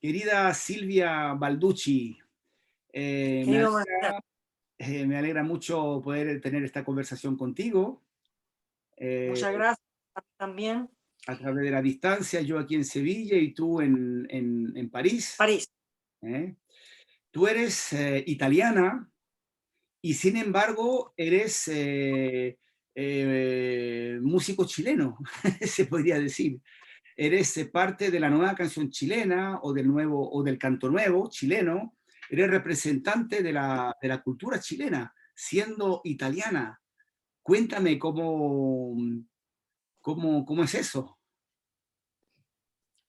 Querida Silvia Balducci, eh, me Querido Marcelo, alegra, me alegra mucho poder tener esta conversación contigo muchas eh, gracias a ti también. a través de la distancia, yo aquí en Sevilla y tú en París. París. ¿Eh? Tú eres italiana y sin embargo eres músico chileno, se podría decir. Eres parte de la nueva canción chilena o del nuevo o del canto nuevo chileno, eres representante de la cultura chilena, siendo italiana. Cuéntame cómo es eso.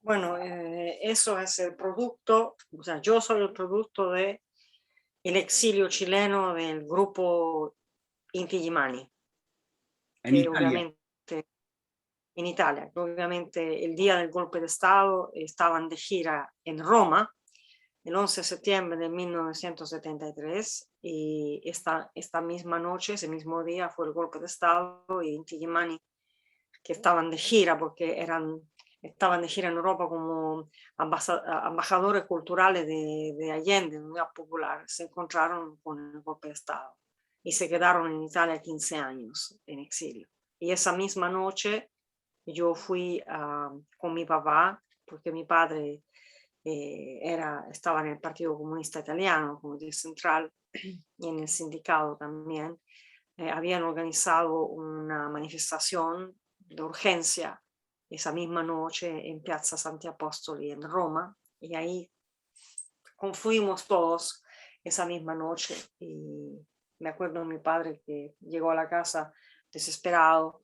Bueno, eso es el producto, o sea, yo soy el producto de el exilio chileno del grupo Inti Illimani, En que Italia. obviamente en Italia, que obviamente el día del golpe de Estado estaban de gira en Roma, el 11 de septiembre de 1973, y esta misma noche, ese mismo día, fue el golpe de Estado y Inti Illimani, que estaban de gira porque estaban de gira en Europa como embajadores culturales de Allende, de Unidad Popular, se encontraron con el golpe de Estado y se quedaron en Italia 15 años en exilio. Y esa misma noche yo fui con mi papá, porque mi padre estaba en el Partido Comunista Italiano, como de central, y en el sindicato también. Habían organizado una manifestación de urgencia esa misma noche en Piazza Santi Apostoli en Roma, y ahí confluimos todos esa misma noche. Y me acuerdo de mi padre que llegó a la casa desesperado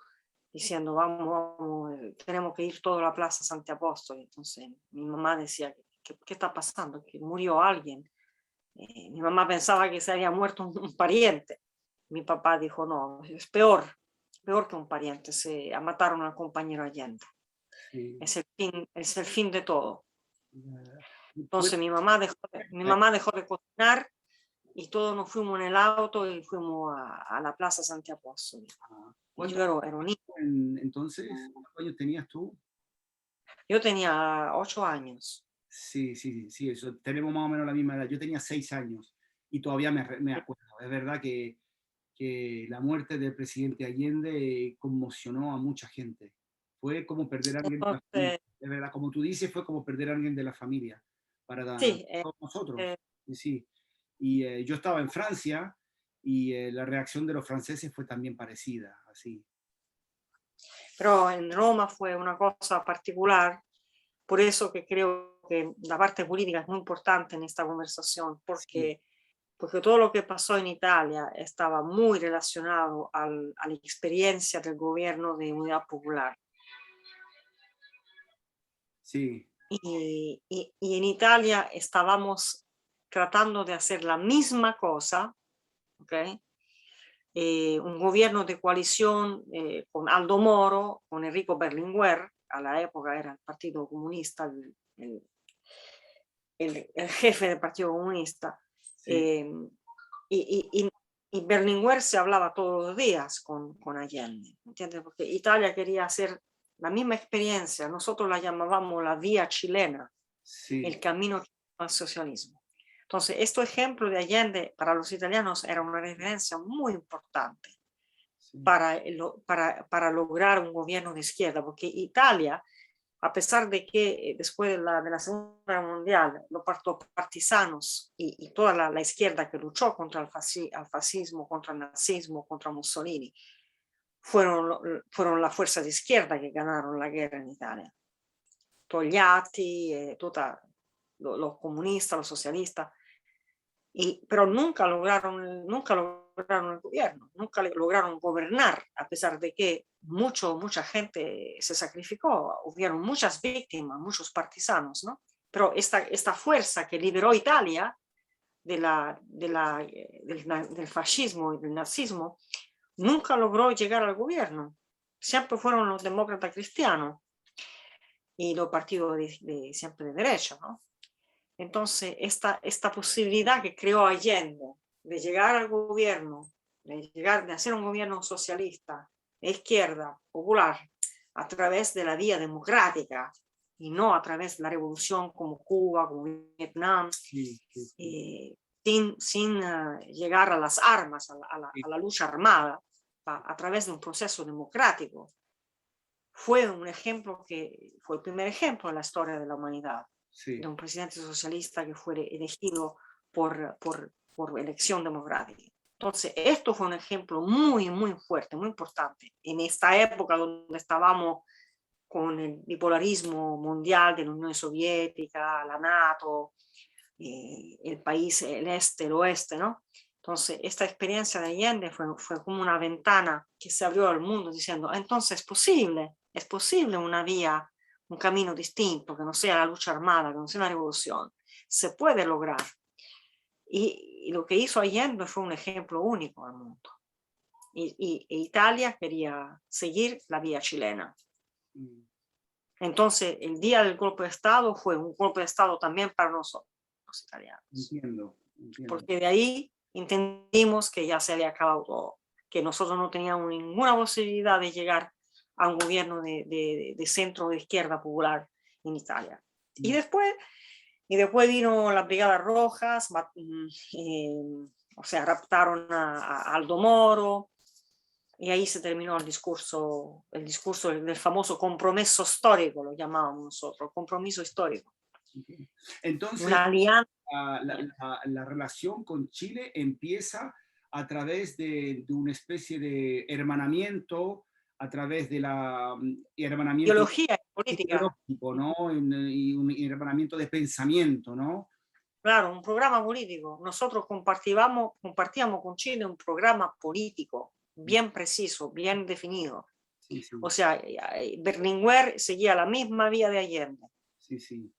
diciendo, vamos, tenemos que ir toda a la Plaza Santi Apostoli. Entonces mi mamá decía, ¿qué está pasando? Que murió alguien. Mi mamá pensaba que se había muerto un pariente. Mi papá dijo, no, es peor que un pariente, se mataron al compañero Allende. Sí. Es el fin de todo. Tú Entonces mi mamá dejó de cocinar y todos nos fuimos en el auto y fuimos a la Plaza Santi Apostoli. ¿Cuántos Yo era un niño. entonces? ¿Cuántos años tenías tú? Yo tenía 8 años. Sí, sí, sí, eso. Tenemos más o menos la misma edad. Yo tenía 6 años y todavía me acuerdo. Es verdad que la muerte del presidente Allende conmocionó a mucha gente. Fue como perder a alguien de la familia. Entonces, Es verdad, como tú dices, fue como perder a alguien de la familia para sí, todos nosotros. eh, Sí, sí. Y yo estaba en Francia y la reacción de los franceses fue también parecida, así. pero en Roma fue una cosa particular. Por eso que creo que la parte política es muy importante en esta conversación, Sí, porque todo lo que pasó en Italia estaba muy relacionado a la experiencia del gobierno de Unidad Popular. sí, Y en Italia estábamos tratando de hacer la misma cosa, ¿ok? Un gobierno de coalición con Aldo Moro, con Enrico Berlinguer, a la época era el Partido Comunista, el jefe del Partido Comunista, sí, eh, y Berlinguer se hablaba todos los días con Allende, ¿entiendes? Porque Italia quería hacer la misma experiencia, nosotros la llamábamos la vía chilena, sí, el camino al socialismo. Entonces, este ejemplo de Allende para los italianos era una referencia muy importante sí, para lograr un gobierno de izquierda, porque Italia, a pesar de que después de la Segunda Guerra Mundial, los partisanos y toda la izquierda que luchó contra el fascismo, contra el nazismo, contra Mussolini, fueron la fuerza de izquierda que ganaron la guerra en Italia. Togliatti, los comunistas, los socialistas, pero nunca lograron el gobierno, nunca lograron gobernar, a pesar de que mucha gente se sacrificó, hubieron muchas víctimas, muchos partisanos, ¿no? Pero esta fuerza que liberó Italia del fascismo y del nazismo nunca logró llegar al gobierno. Siempre fueron los demócratas cristianos y los partidos siempre de derecha, ¿no? Entonces, esta posibilidad que creó Allende de llegar al gobierno, de hacer un gobierno socialista, de izquierda, popular, a través de la vía democrática, y no a través de la revolución como Cuba, como Vietnam, Sí, sí, sí. sin llegar a las armas, Sí, a la lucha armada, a través de un proceso democrático. Fue un ejemplo que fue el primer ejemplo en la historia de la humanidad, de sí, un presidente socialista que fue elegido por elección democrática. Entonces, esto fue un ejemplo muy, muy fuerte, muy importante. En esta época donde estábamos con el bipolarismo mundial de la Unión Soviética, la NATO, el país, el este, el oeste, ¿no? Entonces, esta experiencia de Allende fue como una ventana que se abrió al mundo diciendo, "Ah, entonces es posible una vía, un camino distinto, que no sea la lucha armada, que no sea una revolución, se puede lograr". Y lo que hizo Allende fue un ejemplo único al mundo. E Italia quería seguir la vía chilena. mm, Entonces, el día del golpe de Estado fue un golpe de Estado también para nosotros, los italianos, entiendo, entiendo. porque de ahí entendimos que ya se había acabado todo, que nosotros no teníamos ninguna posibilidad de llegar a un gobierno de centro de izquierda popular en Italia. Y Mm. después, y después vino las Brigadas Rojas, o sea, raptaron a Aldo Moro, y ahí se terminó el discurso del famoso compromiso histórico, lo llamábamos nosotros, compromiso histórico. Entiendo. Entonces, Una alianza. la relación con Chile empieza a través de una especie de hermanamiento, a través de la hermanamiento Ideología política. ideológico, ¿no? Y un hermanamiento de pensamiento, ¿no? Claro, un programa político. Nosotros compartíamos con Chile un programa político bien preciso, bien definido. Sí, O sí, sea, Berlinguer seguía la misma vía de Allende. sí, sí.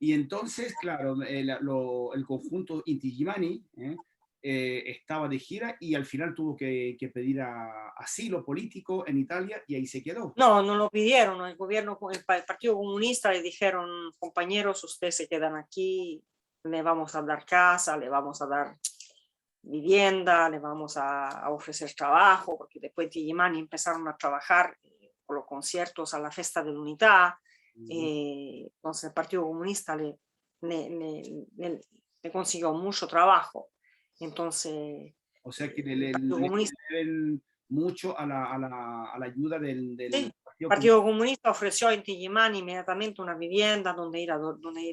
Y entonces, claro, el conjunto Inti Illimani estaba de gira y al final tuvo que pedir asilo político en Italia y ahí se quedó. No, no lo pidieron. El gobierno, el Partido Comunista le dijeron, compañeros, ustedes se quedan aquí, le vamos a dar casa, le vamos a dar vivienda, le vamos a ofrecer trabajo, porque después de Illimani empezaron a trabajar con los conciertos a la Festa de la Unidad. Ujú. Entonces el Partido Comunista le, le, le consiguió mucho trabajo. Entonces O sea que el Partido Comunista, le deben mucho a la ayuda sí, del el Partido Comunista. Partido Comunista ofreció a Inti Illimani inmediatamente una vivienda donde ir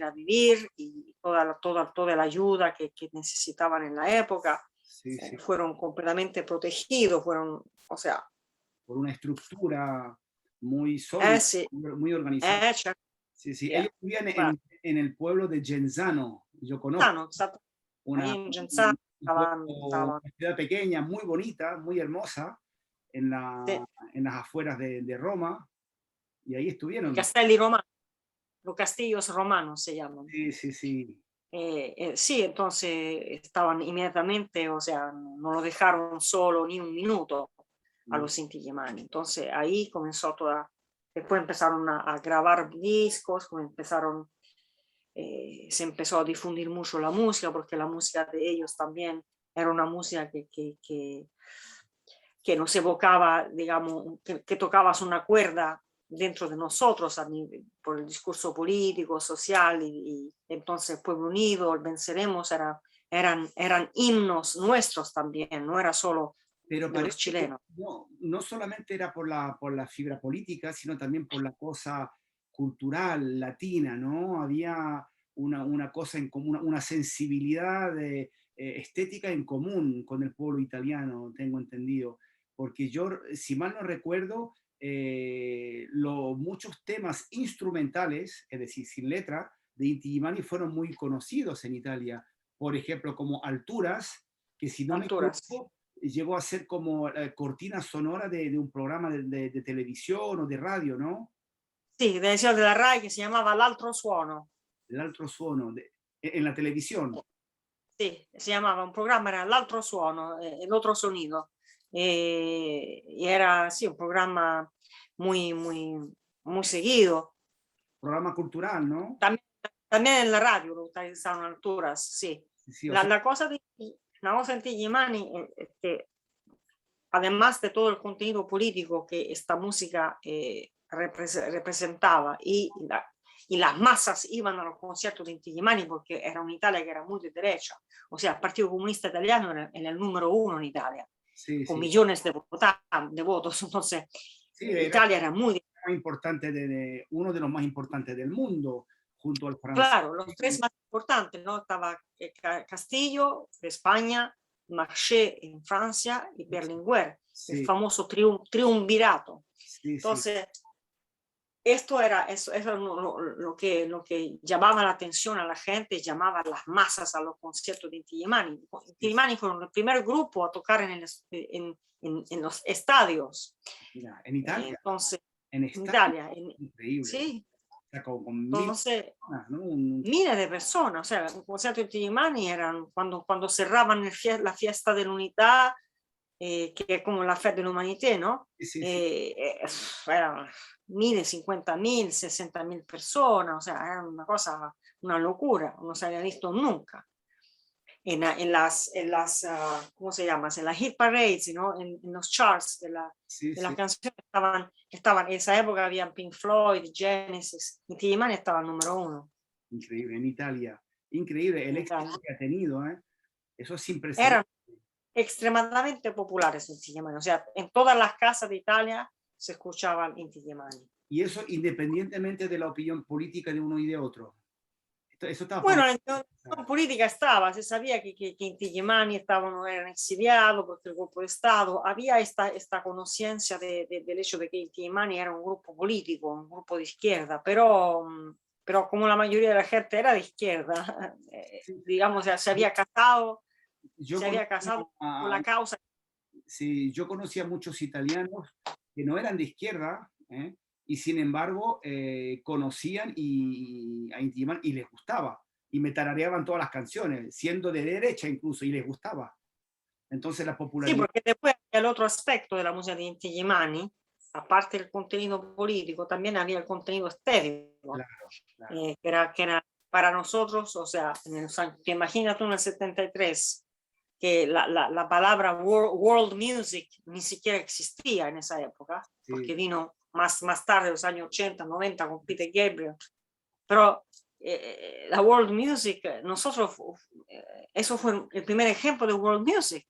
a vivir y toda la ayuda que necesitaban en la época. Sí, sí, Fueron completamente protegidos, o sea, por una estructura muy sólida, sí, muy organizada. certo, Sí, sí. Ellos yeah, vivían claro. en el pueblo de Genzano, yo conozco, Stanno, stato, ahí una, en Genzano un pueblo, estaban, una ciudad pequeña, muy bonita, muy hermosa, en, sì, en las afueras de Roma, y ahí i estuvieron. castelli romani, los castillos romanos se llaman. Sí, sí, sí. Sí, entonces estaban inmediatamente, o sea, no lo dejaron solo ni un minuto a Mm. los Inti Illimani. Entonces ahí comenzó después empezaron a grabar discos, se empezó a difundir mucho la música, porque la música de ellos también era una música que nos evocaba, digamos, que tocabas una cuerda dentro de nosotros por el discurso político, social, y entonces Pueblo Unido, el Venceremos, eran himnos nuestros también, no era solo Pero de los parece que chilenos. no, no solamente era por la fibra política, sino también por la cosa cultural latina, ¿no? Había una cosa en común, una sensibilidad estética en común con el pueblo italiano, tengo entendido. Porque yo, si mal no recuerdo, muchos temas instrumentales, es decir, sin letra, de Inti Illimani fueron muy conocidos en Italia. Por ejemplo, como Alturas, que si no me Alturas. equivoco, llegó a ser como cortina sonora de un programa de televisión o de radio, ¿no? Sì, decía della RAI che si chiamava L'altro suono. El altro suono en la televisión. Sì, si chiamava un programma, era L'altro suono, el otro sonido. Y era, sí, un programa muy, muy, muy seguido. Programa cultural, ¿no? También, también en la radio lo utilizaron alturas, sí. Sí, sí, o La, sea, la cosa de, la cosa en Tigimani es que además de todo el contenido político que esta música representaba y las masas iban a los conciertos de Inti Illimani porque era una Italia que era muy de derecha. O sea, el Partido Comunista Italiano era el número uno en Italia, Sí, con sí. millones de votos. Entonces, Sí, era Italia era muy... muy importante, uno de los más importantes del mundo, junto al francés. Claro, los tres más importantes, ¿no? Estaba Castillo de España, Marché en Francia y Berlinguer, el Sí, famoso triunvirato. sí, sí, Entonces, esto era eso lo que llamaba la atención a la gente, llamaba a las masas a los conciertos de Inti Illimani. Inti Illimani fueron el primer grupo a tocar en los estadios. mira, en Italia, Entonces, en en estadio, Italia, increíble. sí. O sea, como con mil Entonces, personas, ¿no? miles de personas, o sea, un concierto de Inti Illimani eran cuando cerraban la fiesta de la unidad, que es como la Fête de l'Humanité, ¿no? Sí, sí, sí. Eran 1000, 50.000, 60.000 personas, o sea, era una cosa, una locura, no se había visto nunca. ¿Cómo se llama? En las hit parades, ¿no? En los charts Sí, de las sí, canciones estaban, en esa época habían Pink Floyd, Genesis, Inti Illimani estaba el número uno increíble. En Italia, increíble el en éxito Italia. que ha tenido, ¿eh? Eso es sin Eran precedentes. extremadamente populares Inti Illimani, o sea, en todas las casas de Italia se escuchaban Inti Illimani. Y eso independientemente de la opinión política de uno y de otro. Eso estaba por Bueno, ahí. la política estaba, se sabía que Inti Illimani eran exiliados porque el golpe de Estado, había esta conciencia del hecho de que Inti Illimani era un grupo político, un grupo de izquierda, pero como la mayoría de la gente era de izquierda, Sí. digamos, Yo, yo se había casado con la causa. sí, yo conocía a muchos italianos que no eran de izquierda, ¿eh? Y sin embargo conocían a Inti Illimani y les gustaba. Y me tarareaban todas las canciones, siendo de derecha incluso, y les gustaba. Entonces la Sí, popularidad. porque después el otro aspecto de la música de Inti Illimani, aparte del contenido político, también había el contenido estético, Claro, claro. que era para nosotros, o sea, que imagínate en el 73, que la palabra world music ni siquiera existía en esa época, Sí, porque vino más tarde, los años 80, 90, con Peter Gabriel, pero la world music, eso fue el primer ejemplo de world music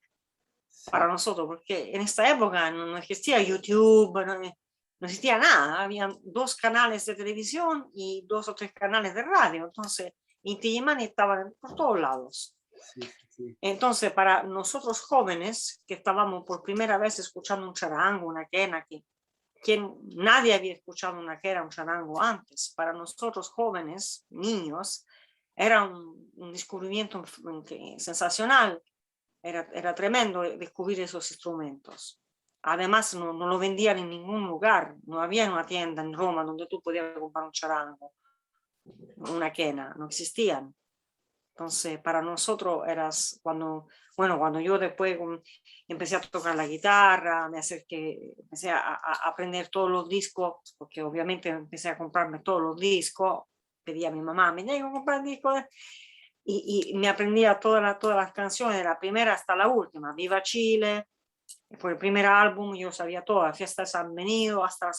sí, para nosotros, porque en esta época no existía YouTube, no existía nada, habían 2 canales de televisión y 2 o 3 canales de radio, entonces Inti Illimani estaban por todos lados. sí, sí, Entonces, para nosotros jóvenes, que estábamos por primera vez escuchando un charango, una quena, que nadie había escuchado una quena, un charango antes, para nosotros jóvenes, niños, era un descubrimiento sensacional. Era tremendo descubrir esos instrumentos. Además, no lo vendían en ningún lugar. No había una tienda en Roma donde tú podías comprar un charango, una quena. No existían. Entonces, para nosotros cuando yo después empecé a tocar la guitarra, empecé a aprender todos los discos, porque obviamente empecé a comprarme todos los discos, pedí a mi mamá, me tengo que comprar discos, y me aprendía todas las canciones, de la primera hasta la última, Viva Chile, fue el primer álbum, yo sabía todas, Fiestas han venido, hasta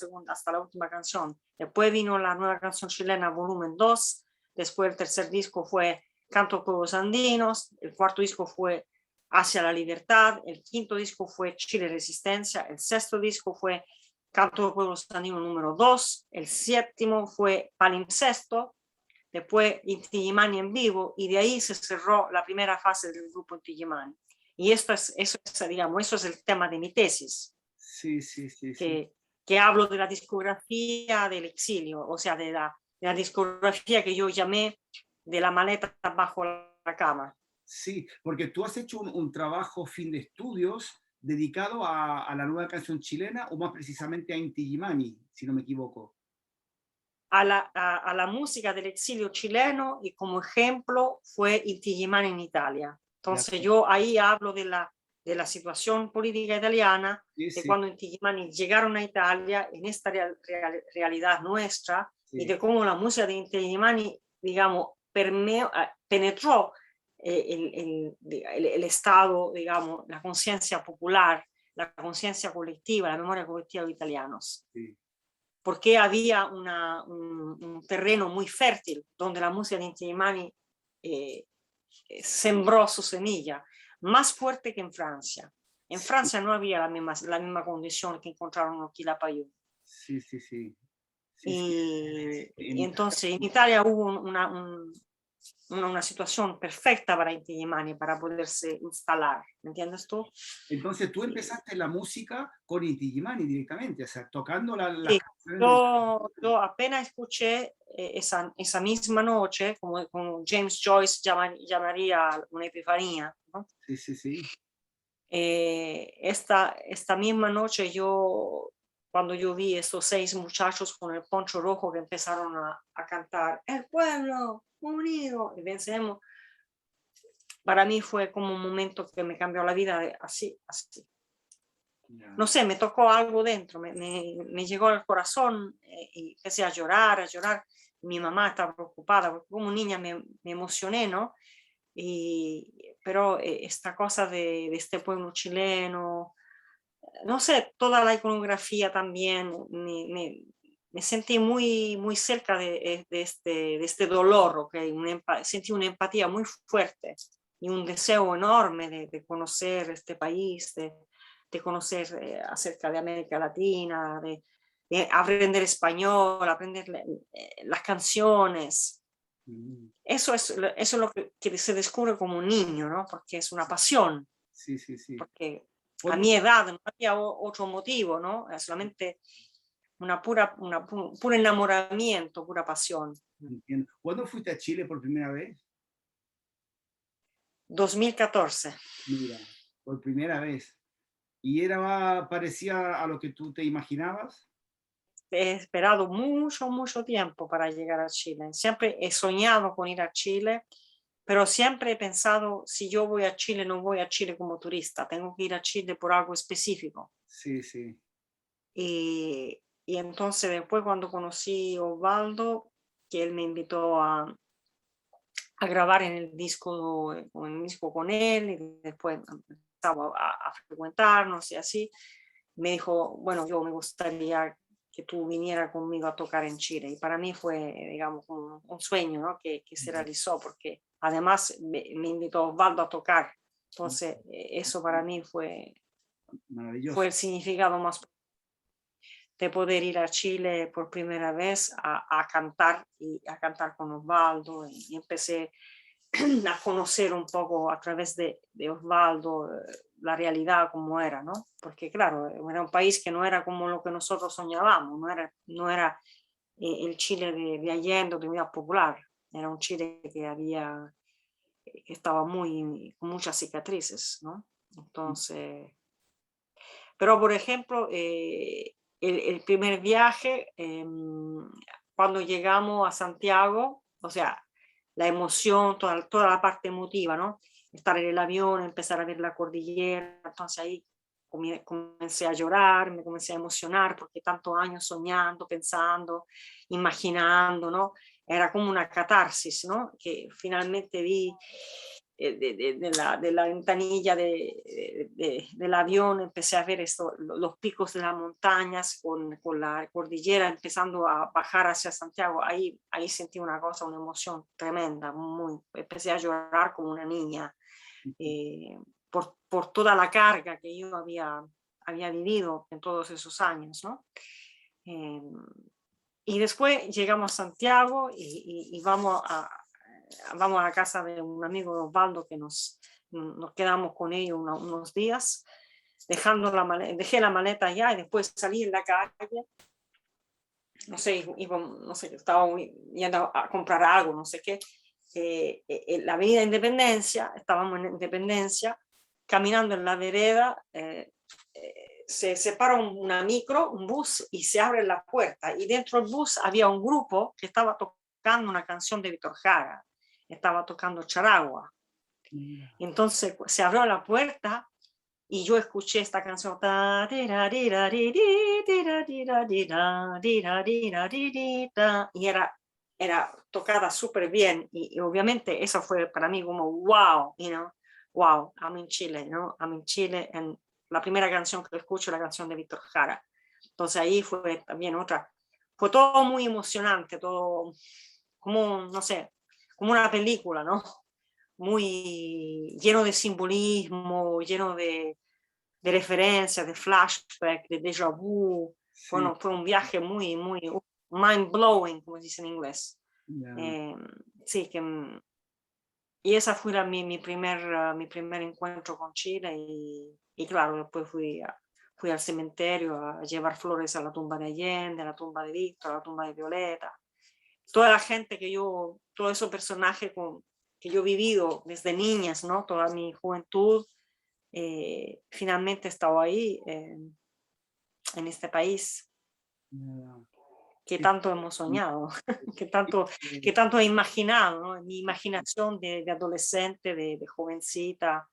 la última canción. Después vino la nueva canción chilena, volumen 2, después el tercer disco fue Canto a Pueblos Andinos, el cuarto disco fue Hacia la Libertad, el quinto disco fue Chile Resistencia, el sexto disco fue Canto a Pueblos Andinos número 2, el séptimo fue Palimpsesto, después Inti Illimani en vivo, y de ahí se cerró la primera fase del grupo Inti Illimani. Y digamos, eso es el tema de mi tesis, sí, sí, sí, sí. que hablo de la discografía del exilio, o sea, de la discografía que yo llamé de la maleta bajo la cama. Sí, porque tú has hecho un trabajo fin de estudios dedicado a la nueva canción chilena o más precisamente a Inti Illimani, si no me equivoco. A la música del exilio chileno, y como ejemplo fue Inti Illimani en Italia. De Entonces acuerdo. yo ahí hablo de la situación política italiana, Sí, de sí, cuando Inti Illimani llegaron a Italia en esta realidad nuestra, y sí, de cómo la música de Inti Illimani, digamos, penetró el Estado, digamos, la conciencia popular, la conciencia colectiva, la memoria colectiva de italianos. sí, Porque había un terreno muy fértil donde la música de Inti Illimani sembró su semilla, más fuerte que en Francia. En Sí, Francia no había la misma condición que encontraron en Quilapayún. sí, sí, sí. Sí, sí. En Y Italia. entonces en Italia hubo una situación perfecta para Inti Illimani para poderse instalar, ¿me entiendes tú? Entonces tú empezaste la música con Inti Illimani directamente, o sea, tocando las Sí, canciones de... yo apenas escuché esa misma noche, como James Joyce llamaría una epifanía, ¿no? Sí, sí, sí. Esta misma noche cuando yo vi estos 6 muchachos con el poncho rojo que empezaron a cantar, el pueblo unido, y vencemos, para mí fue como un momento que me cambió la vida, así, así. Ya. No sé, me tocó algo dentro, me llegó al corazón y empecé a llorar, a llorar. Mi mamá estaba preocupada porque como niña me emocioné, ¿no? Pero esta cosa de este pueblo chileno, no sé, toda la iconografía también, me sentí muy, muy cerca de este dolor, ¿ok? Sentí una empatía muy fuerte y un deseo enorme de conocer este país, de conocer acerca de América Latina, de aprender español, aprender las canciones. Mm. Eso es lo que se descubre como un niño, ¿no? Porque es una pasión, Sí, sí, sí. porque a ¿Cuándo, mi edad no había otro motivo, ¿no? Es solamente puro enamoramiento, pura pasión. entiendo. ¿Cuándo fuiste a Chile por primera vez? 2014. Mira, por primera vez. ¿Y era parecía a lo que tú te imaginabas? He esperado mucho, mucho tiempo para llegar a Chile. Siempre he soñado con ir a Chile, pero siempre he pensado, si yo voy a Chile, no voy a Chile como turista, tengo que ir a Chile por algo específico. Sí, sí. Y entonces después cuando conocí a Osvaldo, que él me invitó a grabar en el disco con él, y después empezamos a frecuentarnos y así, me dijo, bueno, yo me gustaría que tú vinieras conmigo a tocar en Chile. Y para mí fue, digamos, un sueño, ¿no? Que se realizó, porque además me invitó Osvaldo a tocar. Entonces, eso para mí fue Maravilloso. el significado más de poder ir a Chile por primera vez a cantar y a cantar con Osvaldo. Y empecé a conocer un poco a través de Osvaldo la realidad como era, ¿no? Porque claro, era un país que no era como lo que nosotros soñábamos, no era el Chile de Allende, de Unidad Popular, era un Chile que estaba con muchas cicatrices, ¿no? Entonces, pero por ejemplo, el primer viaje, cuando llegamos a Santiago, o sea, la emoción, toda la parte emotiva, ¿no? Estar en el avión, empezar a ver la cordillera, entonces ahí comencé a llorar, me comencé a emocionar porque tantos años soñando, pensando, imaginando, ¿no? Era como una catarsis, ¿no? Que finalmente vi de la ventanilla del avión, empecé a ver los picos de las montañas con la cordillera empezando a bajar hacia Santiago. Ahí sentí una cosa, una emoción tremenda, empecé a llorar como una niña por toda la carga que yo había vivido en todos esos años, ¿no? Eh, y después llegamos a Santiago y vamos a la casa de un amigo de Osvaldo que nos quedamos con ellos unos días, dejé la maleta allá y después salí en la calle, no sé, no sé, estaba yendo a comprar algo, no sé qué, la avenida Independencia, estábamos en Independencia, caminando en la vereda, se separa una micro, un bus, y se abre la puerta. Y dentro del bus había un grupo que estaba tocando una canción de Víctor Jara, estaba tocando Charagua. Mira. Entonces se abrió la puerta y yo escuché esta canción. Y era tocada súper bien. Y obviamente eso fue para mí como wow, wow, I'm in Chile, ¿no? I'm in Chile. La primera canción que escucho es la canción de Víctor Jara. Entonces ahí fue también fue todo muy emocionante, todo como, no sé, como una película, ¿no? Muy lleno de simbolismo, lleno de referencias, de flashback, de déjà vu. Sí, Bueno, fue un viaje muy, muy mind blowing, como se dice en inglés. ya, Eh, sí, que, y esa fue mi primer encuentro con Chile y claro, después fui al cementerio a llevar flores a la tumba de Allende, a la tumba de Víctor, a la tumba de Violeta. Toda la gente todos esos personajes que yo he vivido desde niñas, ¿no? Toda mi juventud, finalmente he estado ahí, en este país ya. que Sí, tanto hemos soñado, sí, que tanto he imaginado, ¿no? Mi imaginación de adolescente, de jovencita.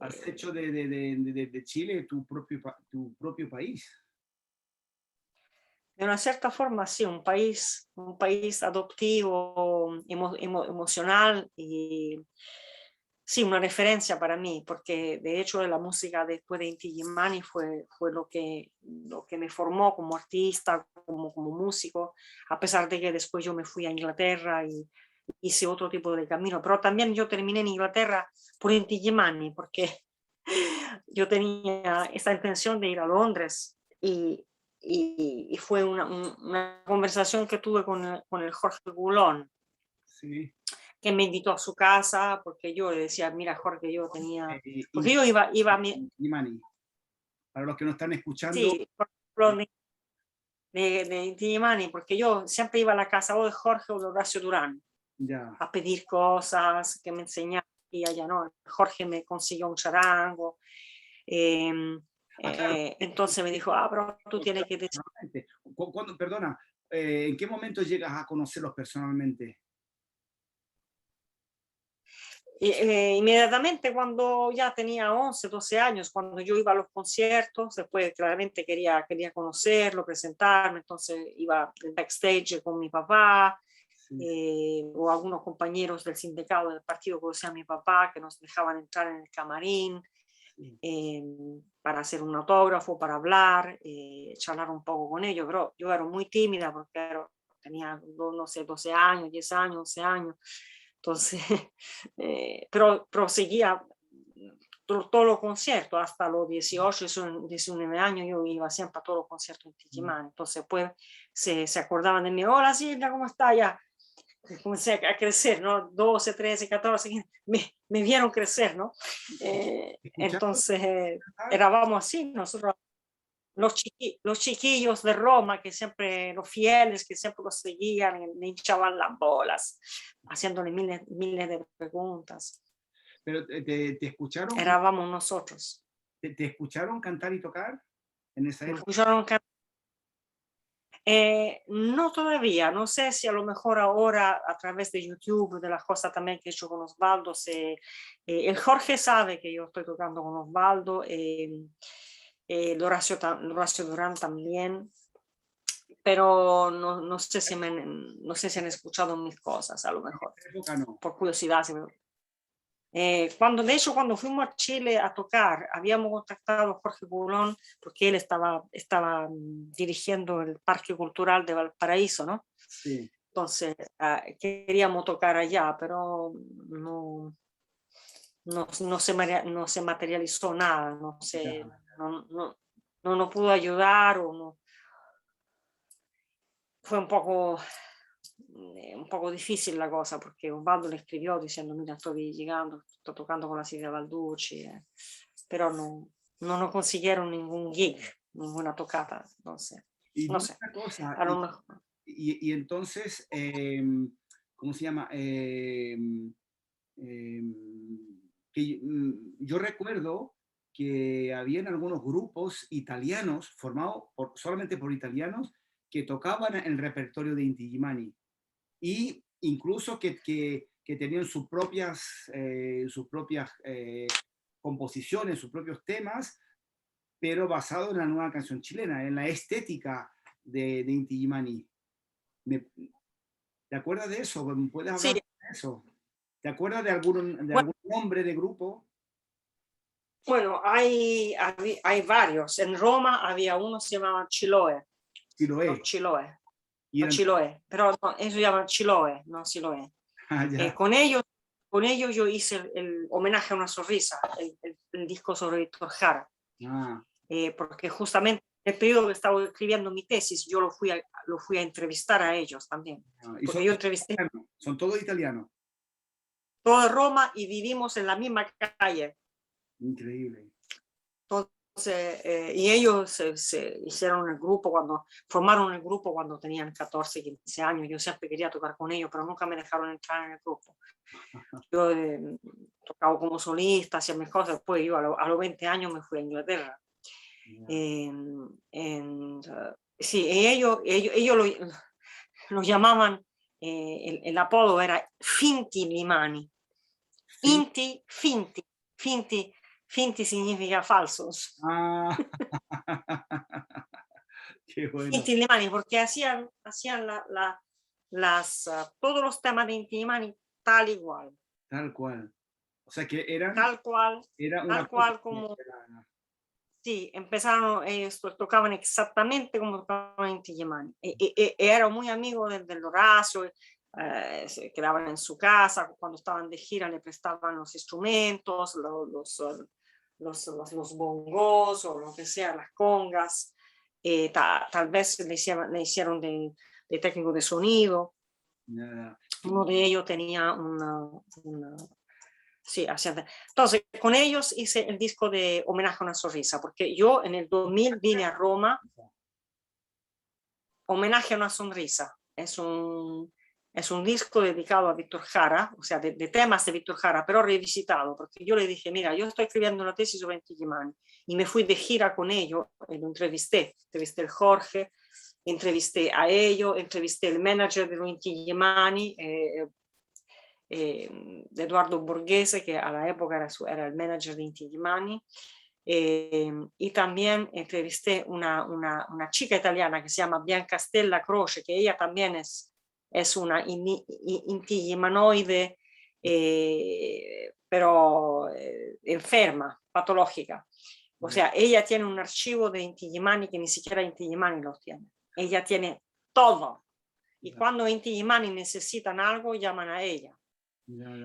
has eh, hecho de Chile tu propio país. de una cierta forma, sí, un país adoptivo, emocional y sí, una referencia para mí, porque de hecho la música después de Inti Illimani fue lo que me formó como artista, como músico, a pesar de que después yo me fui a Inglaterra y hice otro tipo de camino, pero también yo terminé en Inglaterra por Inti Illimani, porque yo tenía esta intención de ir a Londres y fue una conversación que tuve con el Jorge Goulon, Sí. que me invitó a su casa porque yo le decía, mira Jorge, yo tenía, porque Inti yo iba a mi, Illimani. Para los que no están escuchando, sí, por ejemplo, de Inti Illimani, porque yo siempre iba a la casa o de Jorge o de Horacio Durán ya. a pedir cosas que me enseñaban y allá, ¿no? Jorge me consiguió un charango. eh, Claro, entonces me dijo, pero tú tienes que decir. personalmente. Perdona, ¿en qué momento llegas a conocerlos personalmente? Inmediatamente cuando ya tenía 11 12 años, cuando yo iba a los conciertos, después claramente quería conocerlo, presentarme, entonces iba al backstage con mi papá, Sí, o algunos compañeros del sindicato del partido que conocían a mi papá, que nos dejaban entrar en el camarín, sí. eh, para hacer un autógrafo, para hablar, charlar un poco con ellos, pero yo era muy tímida porque tenía, no sé, 12 años, 10 años, 11 años, entonces, pero proseguía todos los conciertos, hasta los 18, 19 años, yo iba siempre a todos los conciertos en Tijimán, entonces pues se acordaban de mí, hola Silvia, ¿cómo está? Ya comencé a crecer, ¿no? 12, 13, 14, 15, me vieron crecer, ¿no? ¿Escucharon Entonces, cantar? éramos así, nosotros, los chiquillos de Roma, que siempre, los fieles, que siempre los seguían, me hinchaban las bolas, haciéndole miles de preguntas. Pero te escucharon, Éramos nosotros. te escucharon cantar y tocar en esa Me época. escucharon. No todavía, no sé si a lo mejor ahora a través de YouTube, de las cosas también que he hecho con Osvaldo, el Jorge sabe que yo estoy tocando con Osvaldo, el Horacio Durán también, pero no sé no sé si han escuchado mis cosas, a lo En mejor, esa época no. por curiosidad. De hecho, cuando fuimos a Chile a tocar, habíamos contactado a Jorge Pulón porque él estaba dirigiendo el Parque Cultural de Valparaíso, ¿no? Sí. Entonces, queríamos tocar allá, pero no se materializó nada, Ya. no nos pudo ayudar o no. Fue un poco difícil la cosa porque Osvaldo le escribió diciendo, mira, estoy llegando, estoy tocando con la Silvia Balducci, pero no nos consiguieron ningún gig, ninguna tocata, entonces, Y no dime sé, una cosa, a lo mejor. y entonces, ¿cómo se llama? Yo recuerdo que habían algunos grupos italianos formados solamente por italianos que tocaban el repertorio de Inti Illimani y incluso que tenían sus propias composiciones, sus propios temas, pero basado en la nueva canción chilena, en la estética de Inti Illimani. ¿Te acuerdas de eso? ¿Puedes Sí, hablar de eso? ¿Te acuerdas de bueno, algún nombre de grupo? bueno hay varios. En Roma había uno que se llamaba Chiloé, Chiloé. Chiloé. Y No, eran- Chiloé, pero no, eso se llama Chiloé, no Siloé. ya. Con ellos yo hice el homenaje a una sonrisa, el disco sobre Víctor Jara, Ah, porque justamente en el periodo que estaba escribiendo mi tesis, yo lo fui a entrevistar a ellos también, y porque yo entrevisté son todos italianos. todo de Roma y vivimos en la misma calle. Increíble. Entonces, y ellos se hicieron el grupo formaron el grupo cuando tenían 14, 15 años. Yo siempre quería tocar con ellos, pero nunca me dejaron entrar en el grupo. Yo tocaba como solista, hacía mis cosas. Después yo a los 20 años me fui a Inglaterra. Sí, ellos lo llamaban, el apodo era Finti Limani. Sí. Finti significa falsos. Ah, qué bueno. Inti Illimani, porque hacían todos los temas de Inti Illimani tal igual. Tal cual. O sea que era una Tal copia cual como, de la- sí, empezaron, ellos tocaban exactamente como tocaban Inti Illimani. Era muy amigo del Horacio, se quedaban en su casa, cuando estaban de gira le prestaban los instrumentos, los bongos o lo que sea, las congas. Tal vez le hicieron de técnico de sonido. ya. Uno de ellos tenía sí, entonces, con ellos hice el disco de Homenaje a una sonrisa, porque yo en el 2000 vine a Roma. Homenaje a una sonrisa. Es un disco dedicado a Víctor Jara, o sea, de temas de Víctor Jara, pero revisitado, porque yo le dije, mira, yo estoy escribiendo una tesis sobre Inti Illimani, y me fui de gira con ellos, y lo entrevisté el Jorge, entrevisté a ellos, entrevisté el manager de Inti Illimani, Eduardo Borghese, que a la época era el manager de Inti Illimani, y también entrevisté una chica italiana que se llama Bianca Stella Croce, que ella también es una Inti Illimanoide, pero enferma, patológica. O sea, ella tiene un archivo de Inti Illimani que ni siquiera Inti Illimani lo tiene. Ella tiene todo. Y cuando Inti Illimani necesitan algo, llaman a ella.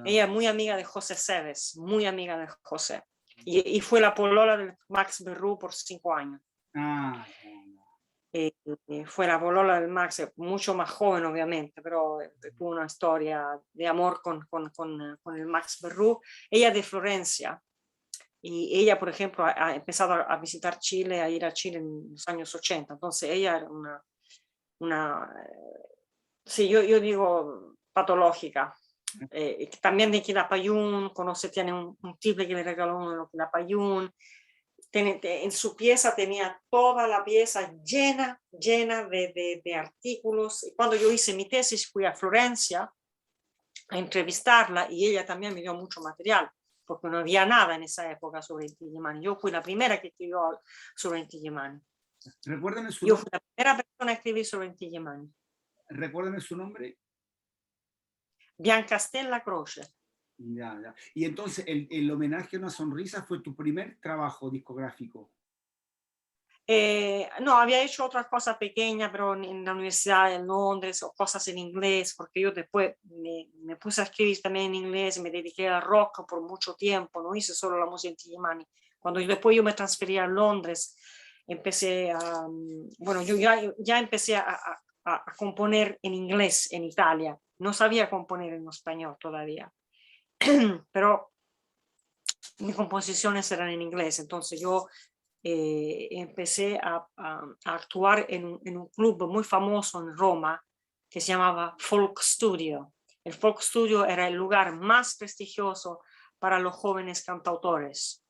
Ella es muy amiga de José Seves, muy amiga de José. Y fue la polola de Max Berrú por 5 años. Ah, Fue la polola del Max, mucho más joven obviamente, pero tuvo una historia de amor con el Max Berrú. Ella es de Florencia. Y ella, por ejemplo, ha empezado a visitar Chile, a ir a Chile en los años 80. Entonces ella era sí, yo digo patológica. También de Quilapayún, tiene un tiple que le regaló uno de Quilapayún. En su pieza tenía toda la pieza llena de artículos. Y cuando yo hice mi tesis fui a Florencia a entrevistarla y ella también me dio mucho material, porque no había nada en esa época sobre Inti Illimani. Yo fui la primera que escribió sobre Inti Illimani. Recuérdame su Yo nombre. fui la primera persona a escribir sobre Inti Illimani. Recuérdame su nombre. Bianca Stella Croce. Ya, ya. Y entonces el homenaje a una sonrisa fue tu primer trabajo discográfico. No, había hecho otras cosas pequeñas, pero en la universidad de Londres, o cosas en inglés, porque yo después me puse a escribir también en inglés y me dediqué al rock por mucho tiempo, no hice solo la música Inti Illimani. Cuando después yo me transferí a Londres, empecé a, bueno, yo ya empecé a componer en inglés en Italia. No sabía componer en español todavía, pero mis composiciones eran en inglés, entonces yo empecé a actuar en un club muy famoso en Roma que se llamaba Folk Studio. El Folk Studio era el lugar más prestigioso para los jóvenes cantautores.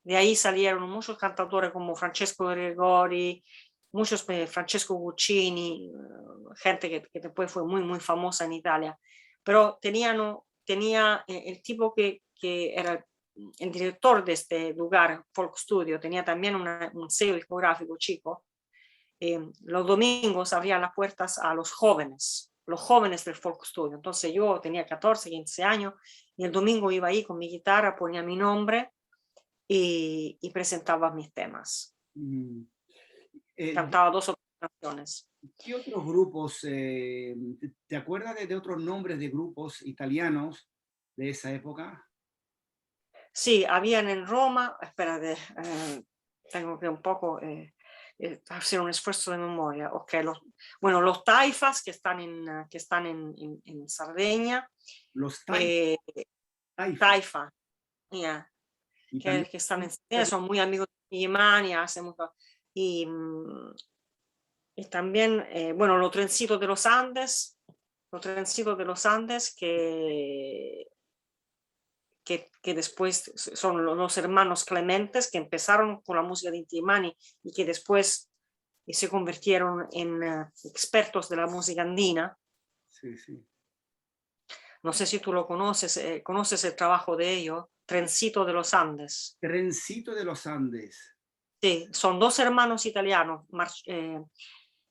De ahí salieron muchos cantautores como Francesco Gregori, Francesco Guccini, gente que después fue muy famosa en Italia. Pero tenía el tipo que era el director de este lugar, Folk Studio, tenía también un sello discográfico chico. Los domingos abría las puertas a los jóvenes del Folk Studio. Entonces yo tenía 14, 15 años y el domingo iba ahí con mi guitarra, ponía mi nombre y presentaba mis temas. Mm. Cantaba 2 o 3 canciones. ¿Qué otros grupos, te acuerdas de otros nombres de grupos italianos de esa época? Sí, habían en Roma, espérate, tengo que un poco hacer un esfuerzo de memoria. Ok, bueno, los Taifas que están en Sardeña, Los eh, Taifa. Taifa, yeah, Y también que están en Sardeña, son muy amigos de Imani, y, y también, bueno, los Trencitos de los Andes, que después son los hermanos Clementes que empezaron con la música de Inti Illimani y que después se convirtieron en expertos de la música andina. sí, sí. No sé si tú lo conoces, conoces el trabajo de ellos, Trencito de los Andes. Trencito de los Andes. Sí, son dos hermanos italianos,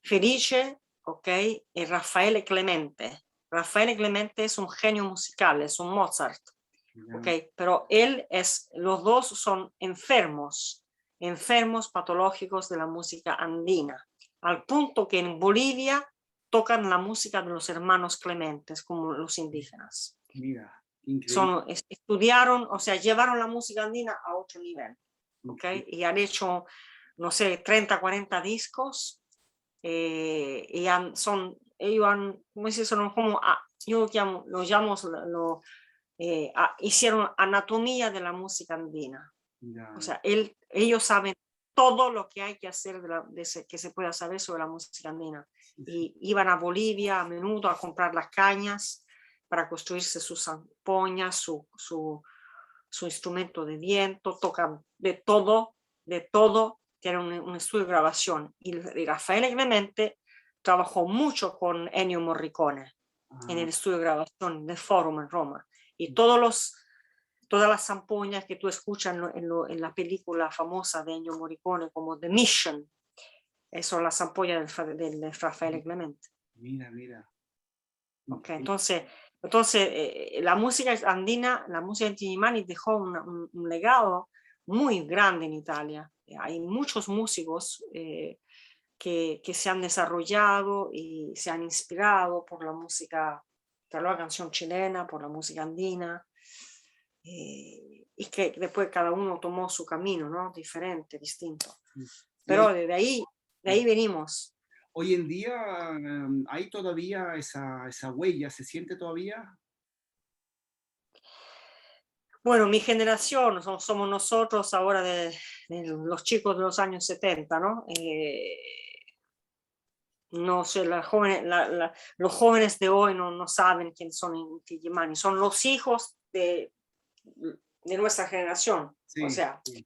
Felice, ok, y Raffaele Clemente. Raffaele Clemente es un genio musical, es un Mozart. Ya, Okay, pero los dos son enfermos patológicos de la música andina, al punto que en Bolivia tocan la música de los hermanos Clementes, como los indígenas. mira, increíble. Estudiaron, o sea, llevaron la música andina a otro nivel, Increíble. y han hecho, no sé, 30, 40 discos, y ellos han, ¿cómo se dice? Son como, yo lo llamo, hicieron anatomía de la música andina. Ya, O sea, ellos saben todo lo que hay que hacer que se pueda saber sobre la música andina. sí, sí. Y iban a Bolivia a menudo a comprar las cañas para construirse sus zampoñas, su instrumento de viento, tocan de todo, tienen un estudio de grabación. Y Rafael Clemente trabajó mucho con Ennio Morricone en Ah, el estudio de grabación del Forum en Roma. Y todas las zampoñas que tú escuchas en la película famosa de Ennio Morricone como The Mission, son las zampoñas del Rafael Clemente. mira, mira. Okay, Increíble. entonces la música andina, la música de Inti Illimani dejó un legado muy grande en Italia. Hay muchos músicos que se han desarrollado y se han inspirado por la canción chilena, por la música andina, y que después cada uno tomó su camino, ¿no? Diferente, distinto. Y hoy, Pero de ahí venimos. hoy en día hay todavía esa huella, ¿se siente todavía? Bueno, mi generación, somos nosotros ahora de los chicos de los años 70, ¿no? No sé, los jóvenes de hoy no saben quién son Inti Illimani, son los hijos de nuestra generación, o Sí, sea, sí,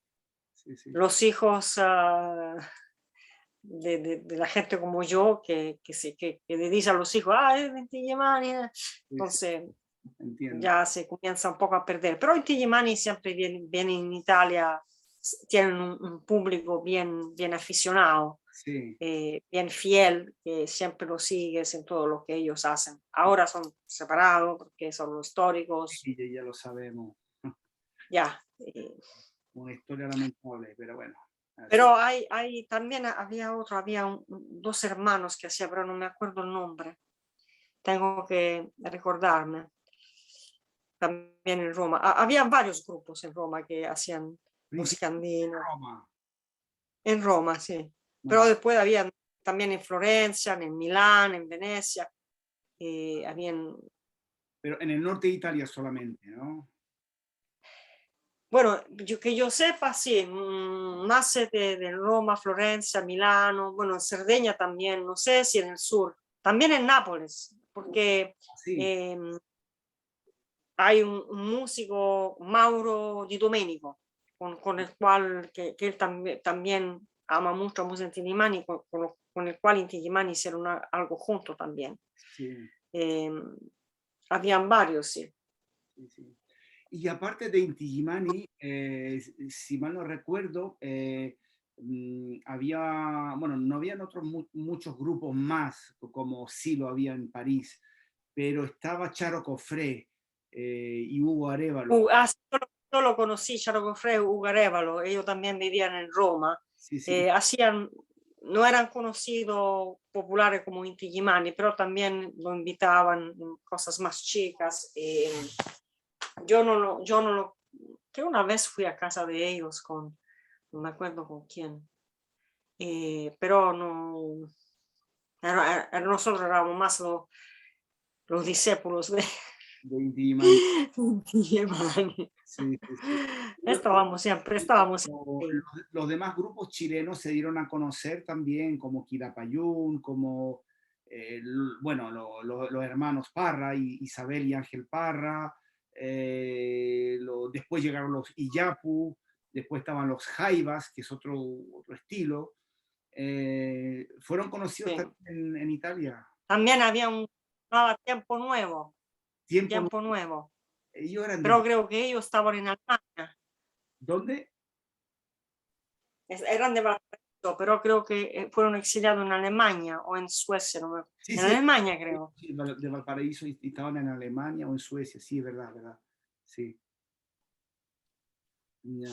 sí, sí, los hijos de la gente como yo que le dice a los hijos, es Inti Illimani, sí, sí, entonces entiendo. ya se comienza un poco a perder. Pero Inti Illimani siempre viene en Italia, tienen un público bien aficionado, Sí, bien fiel, que siempre lo sigues en todo lo que ellos hacen. Ahora son separados porque son los históricos, y ya lo sabemos. ya. Una historia lamentable, pero bueno, así. Pero también había dos hermanos que hacían, pero no me acuerdo el nombre. Tengo que recordarme. También en Roma. Había varios grupos en Roma que hacían música Principalmente andina. Roma. En Roma, sí. Pero Ah, después había también en Florencia, en Milán, en Venecia. Habían, pero en el norte de Italia solamente, ¿no? bueno, que yo sepa, sí, más de Roma, Florencia, Milano, bueno, en Cerdeña también, no sé si en el sur, también en Nápoles, porque Sí, eh, hay un músico, Mauro Di Domenico, con el cual que él también ama mucho a música Inti Illimani, con el cual Inti Illimani hicieron algo junto también. sí, Eh, Habían varios, sí. sí, sí. Y aparte de Inti Illimani, si mal no recuerdo, había, bueno, no habían otros muchos grupos más, como sí lo había en París, pero estaba Charo Cofré y Hugo Arévalo. Sí, yo lo conocí, Charo Cofré, Ugo Arévalo, ellos también vivían en Roma. Sí, sí, Hacían no eran conocidos populares como Inti Illimani, pero también lo invitaban en cosas más chicas. Yo no lo, que una vez fui a casa de ellos con, no me acuerdo con quién, pero no, nosotros éramos más los discípulos de De Inti Illimani. Inti Illimani. Sí, sí, sí. Estábamos Los, siempre. los demás grupos chilenos se dieron a conocer también, como Quilapayún, como, bueno, los hermanos Parra, Isabel y Ángel Parra, después llegaron los Iyapu, después estaban los Jaivas, que es otro estilo. Fueron conocidos Sí. también en Italia. También había un Tiempo Nuevo, Tiempo, Tiempo Nuevo, ellos eran pero creo que ellos estaban en Alemania. ¿dónde? Eran de Valparaíso, pero creo que fueron exiliados en Alemania o en Suecia, Sí, en sí, Alemania creo. sí, de Valparaíso y estaban en Alemania o en Suecia, sí, verdad, verdad. Sí. Ya.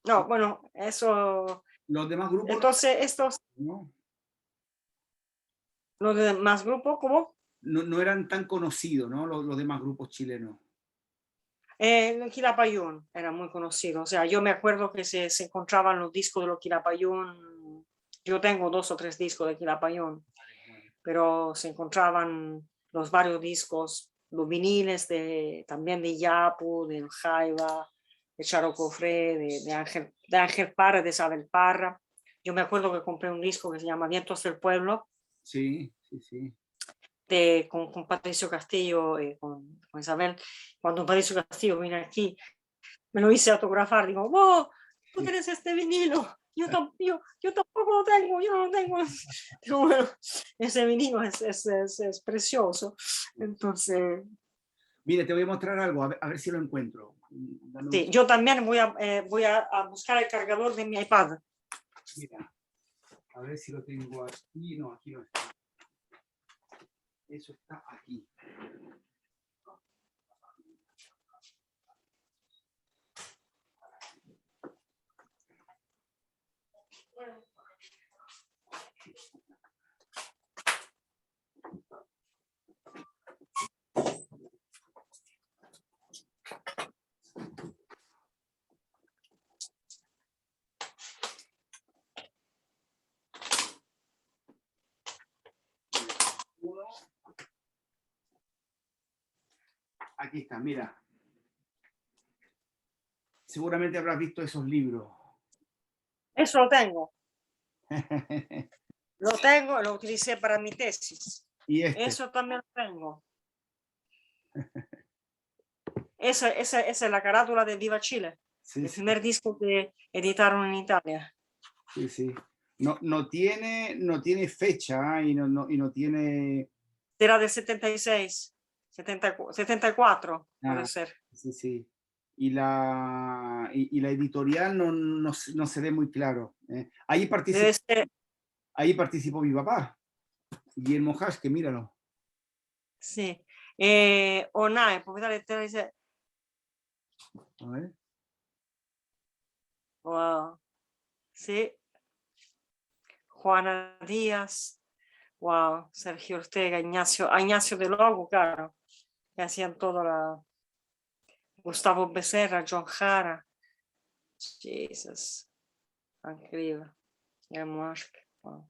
No, bueno, eso. Los demás grupos Entonces, estos, no, los demás grupos, ¿cómo? no eran tan conocidos, ¿no? Los demás grupos chilenos. El Quilapayún era muy conocido. O sea, yo me acuerdo que se encontraban los discos de los Quilapayún. Yo tengo 2 o 3 discos de Quilapayún, pero se encontraban los varios discos, los viniles también de Yapu, de Jaiba, de Charo Cofré, de Ángel Parra, de Isabel Parra. Yo me acuerdo que compré un disco que se llama Vientos del Pueblo, Sí, sí, sí. con Patricio Castillo, con Isabel. Cuando Patricio Castillo vino aquí, me lo hice autografar. Digo, ¡oh! Tú Sí. tienes este vinilo. Yo tampoco lo tengo, yo no lo tengo. Pero bueno, ese vinilo es precioso. Entonces, Mire, te voy a mostrar algo, a ver si lo encuentro. sí, yo también voy a buscar el cargador de mi iPad. Mira, a ver si lo tengo aquí. No, aquí no está. Eso está aquí. Aquí está, mira. Seguramente habrás visto esos libros. Eso lo tengo. Lo tengo, lo utilicé para mi tesis. Y este. Eso también lo tengo. Esa es la carátula de Viva Chile, Sí, el sí, primer disco que editaron en Italia. sí, sí. No tiene fecha y no tiene. Era del 76, 74, puede Ah, ser. sí, sí. Y la editorial no se ve muy claro. Debe ser, Ahí participó mi papá, Guillermo Jasque, míralo. sí. ONAE, propiedad lettera dice, A ver. wow, sí. Juana Díaz, wow, Sergio Ortega, Ignacio de Logo, claro, que hacían todo Gustavo Becerra, John Jara, Jesus, increíble. Wow.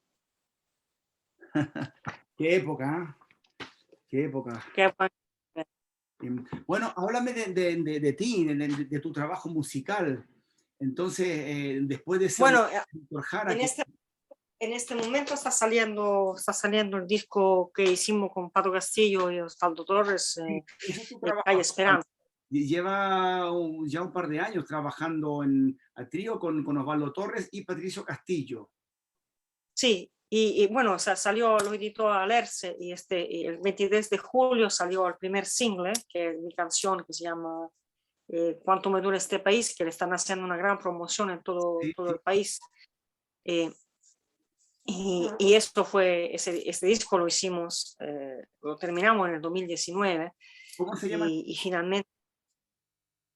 Qué época, ¿eh? Qué época. Qué bueno. Bueno, háblame de ti, de tu trabajo musical. Entonces, después de ser Bueno, Víctor Jara, en este momento está saliendo el disco que hicimos con Pato Castillo y Osvaldo Torres, ese es tu de trabajo Calle actual. Esperanza. Lleva ya un par de años trabajando al trío con Osvaldo Torres y Patricio Castillo. Sí, y bueno, o sea, lo editó Alerce y el 23 de julio salió el primer single, que es mi canción que se llama Cuánto me dura este país, que le están haciendo una gran promoción en todo Sí, sí. el país. Y esto fue, este disco lo hicimos, lo terminamos en el 2019 ¿Cómo se llama? y finalmente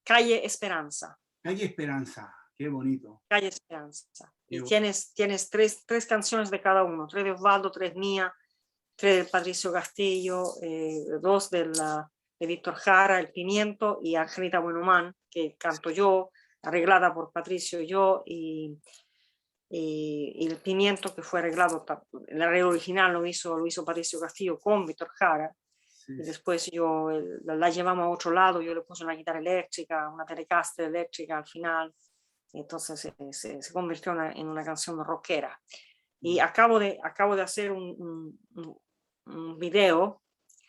Calle Esperanza. Calle Esperanza. Qué bonito. Calle Esperanza. Y tienes tres canciones de cada uno, 3 de Osvaldo, 3 mías, 3 de Patricio Castillo, 2 de Víctor Jara, El Pimiento, y Angelita Buenomán, que canto yo, arreglada por Patricio y yo, y El Pimiento, que fue arreglado, el arreglo original lo hizo Patricio Castillo con Víctor Jara, Sí, y después la llevamos a otro lado, yo le puse una guitarra eléctrica, una Telecaster eléctrica al final, entonces se convirtió en una canción rockera. Y acabo de hacer un video,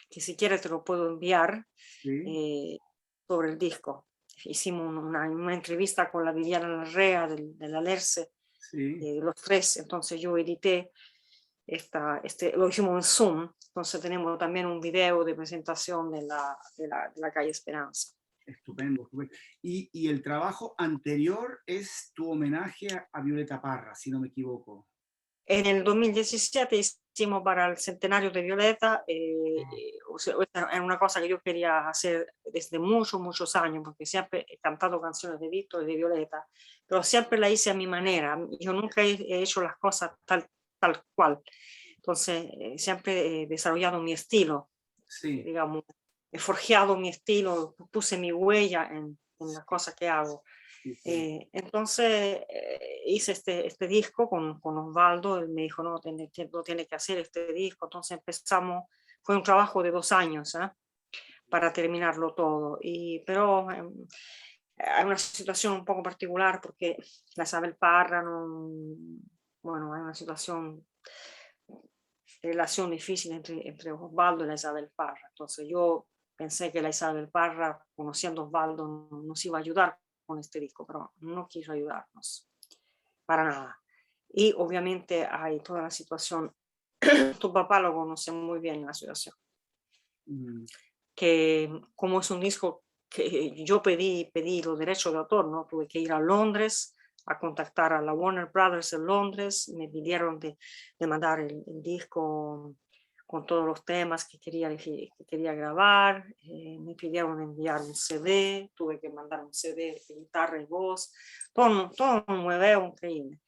que si quieres te lo puedo enviar, sí, sobre el disco. Hicimos una entrevista con la Viviana Larrea de la Lerce, sí. los 3, entonces yo edité, lo hicimos en Zoom, entonces tenemos también un video de presentación de la calle Esperanza. Estupendo, estupendo. Y el trabajo anterior es tu homenaje a Violeta Parra, si no me equivoco. En el 2017 hicimos para el centenario de Violeta, era una cosa que yo quería hacer desde muchos años, porque siempre he cantado canciones de Víctor y de Violeta, pero siempre la hice a mi manera. Yo nunca he hecho las cosas tal cual. Entonces, siempre he desarrollado mi estilo, Sí, digamos, he forjado mi estilo, puse mi huella en las cosas que hago. sí, sí. Entonces hice este disco con Osvaldo, él me dijo, no, tiene que hacer este disco, entonces empezamos, fue un trabajo de 2 años para terminarlo todo, pero hay una situación un poco particular porque la Isabel Parra, no, bueno, hay una situación, relación difícil entre Osvaldo y la Isabel Parra, entonces yo pensé que la Isabel Parra, conociendo a Osvaldo, nos iba a ayudar con este disco, pero no quiso ayudarnos para nada. Y obviamente hay toda la situación, tu papá lo conoce muy bien la situación, Mm, que como es un disco que yo pedí los derechos de autor, ¿no? Tuve que ir a Londres a contactar a la Warner Brothers en Londres, me pidieron de mandar el disco con todos los temas que quería grabar, me pidieron enviar un CD, tuve que mandar un CD de guitarra y voz, todo un hueveo increíble,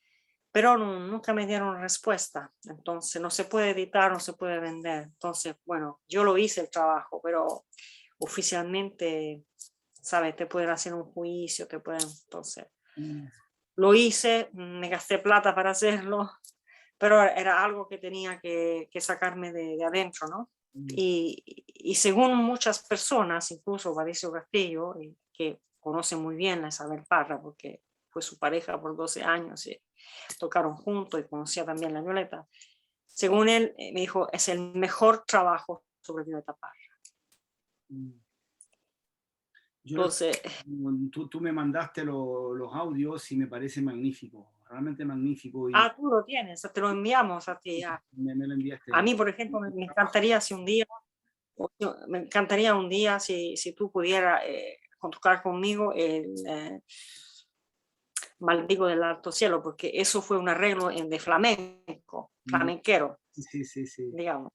pero nunca me dieron respuesta, entonces no se puede editar, no se puede vender, entonces bueno, yo lo hice el trabajo, pero oficialmente, sabes, te pueden hacer un juicio, entonces mm, lo hice, me gasté plata para hacerlo, pero era algo que tenía que sacarme de adentro, ¿no? mm. Y según muchas personas, incluso Patricio Castillo, que conoce muy bien a Isabel Parra, porque fue su pareja por 12 años y tocaron juntos y conocía también a Violeta, según él, me dijo, es el mejor trabajo sobre Violeta Parra. Mm. Yo lo- Entonces, tú me mandaste los audios y me parece magnífico, realmente magnífico. Y tú lo tienes, te lo enviamos a ti. me lo A enviaste. mí, por ejemplo, me encantaría si un día, me encantaría un día si tú pudieras tocar conmigo el Maldigo del Alto Cielo, porque eso fue un arreglo de flamenco, Mm, flamenquero, sí, sí, sí, sí, digamos.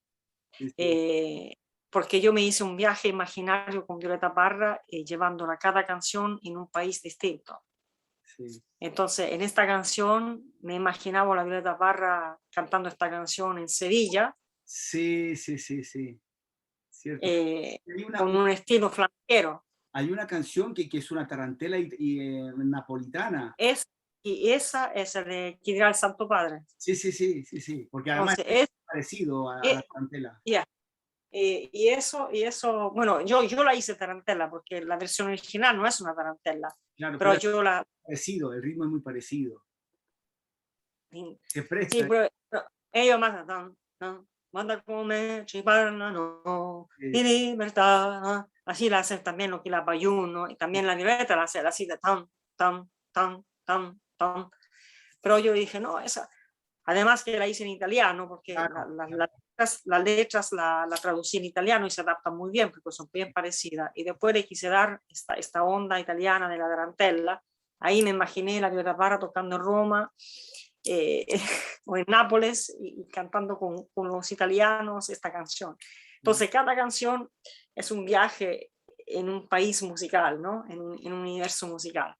sí, sí, Eh, Porque yo me hice un viaje imaginario con Violeta Parra, llevándola cada canción en un país distinto. sí. Entonces, en esta canción me imaginaba a la Violeta Parra cantando esta canción en Sevilla, Sí, sí, sí, sí, cierto. eh, Hay una, con un estilo flamenquero. hay una canción que es una tarantela napolitana. Es, y esa es la de Que dirá el Santo Padre. Sí, sí, sí, sí, sí, porque además Entonces, es parecido a la eh, tarantela. yeah. Y eso, bueno, yo la hice tarantela porque la versión original no es una tarantela, Claro, pero pero es yo la... parecido, el ritmo es muy parecido. Se Sí, presta. pero ellos más tan, tan, manda come, ci parlano eh, di libertà. Así la hacen también lo que la Bayuno, y también la Violeta la hace así de tan, tan, tan, tan, tan. Pero yo dije, no, esa, además que la hice en italiano, porque claro, claro. las letras la traducí en italiano y se adaptan muy bien, porque son bien parecidas. Y después le quise dar esta onda italiana de la tarantella. Ahí me imaginé la Violeta Parra tocando en Roma eh, o en Nápoles y cantando con los italianos esta canción. Mm, Entonces, cada canción es un viaje en un país musical, ¿no? En un universo musical.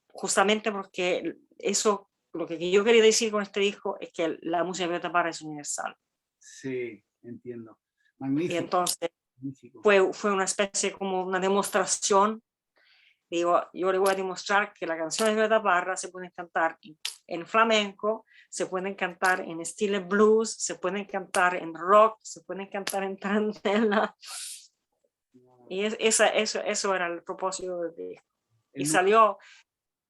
Justamente porque eso lo que yo quería decir con este disco es que la música de Violeta Parra es universal. Sí, entiendo. Y Magnífico, entonces magnífico. fue una especie como una demostración. Digo, yo le voy a demostrar que las canciones de Violeta Parra se pueden cantar en flamenco, se pueden cantar en estilo blues, se pueden cantar en rock, se pueden cantar en tarantela. Y eso era el propósito del disco. Y El nu- salió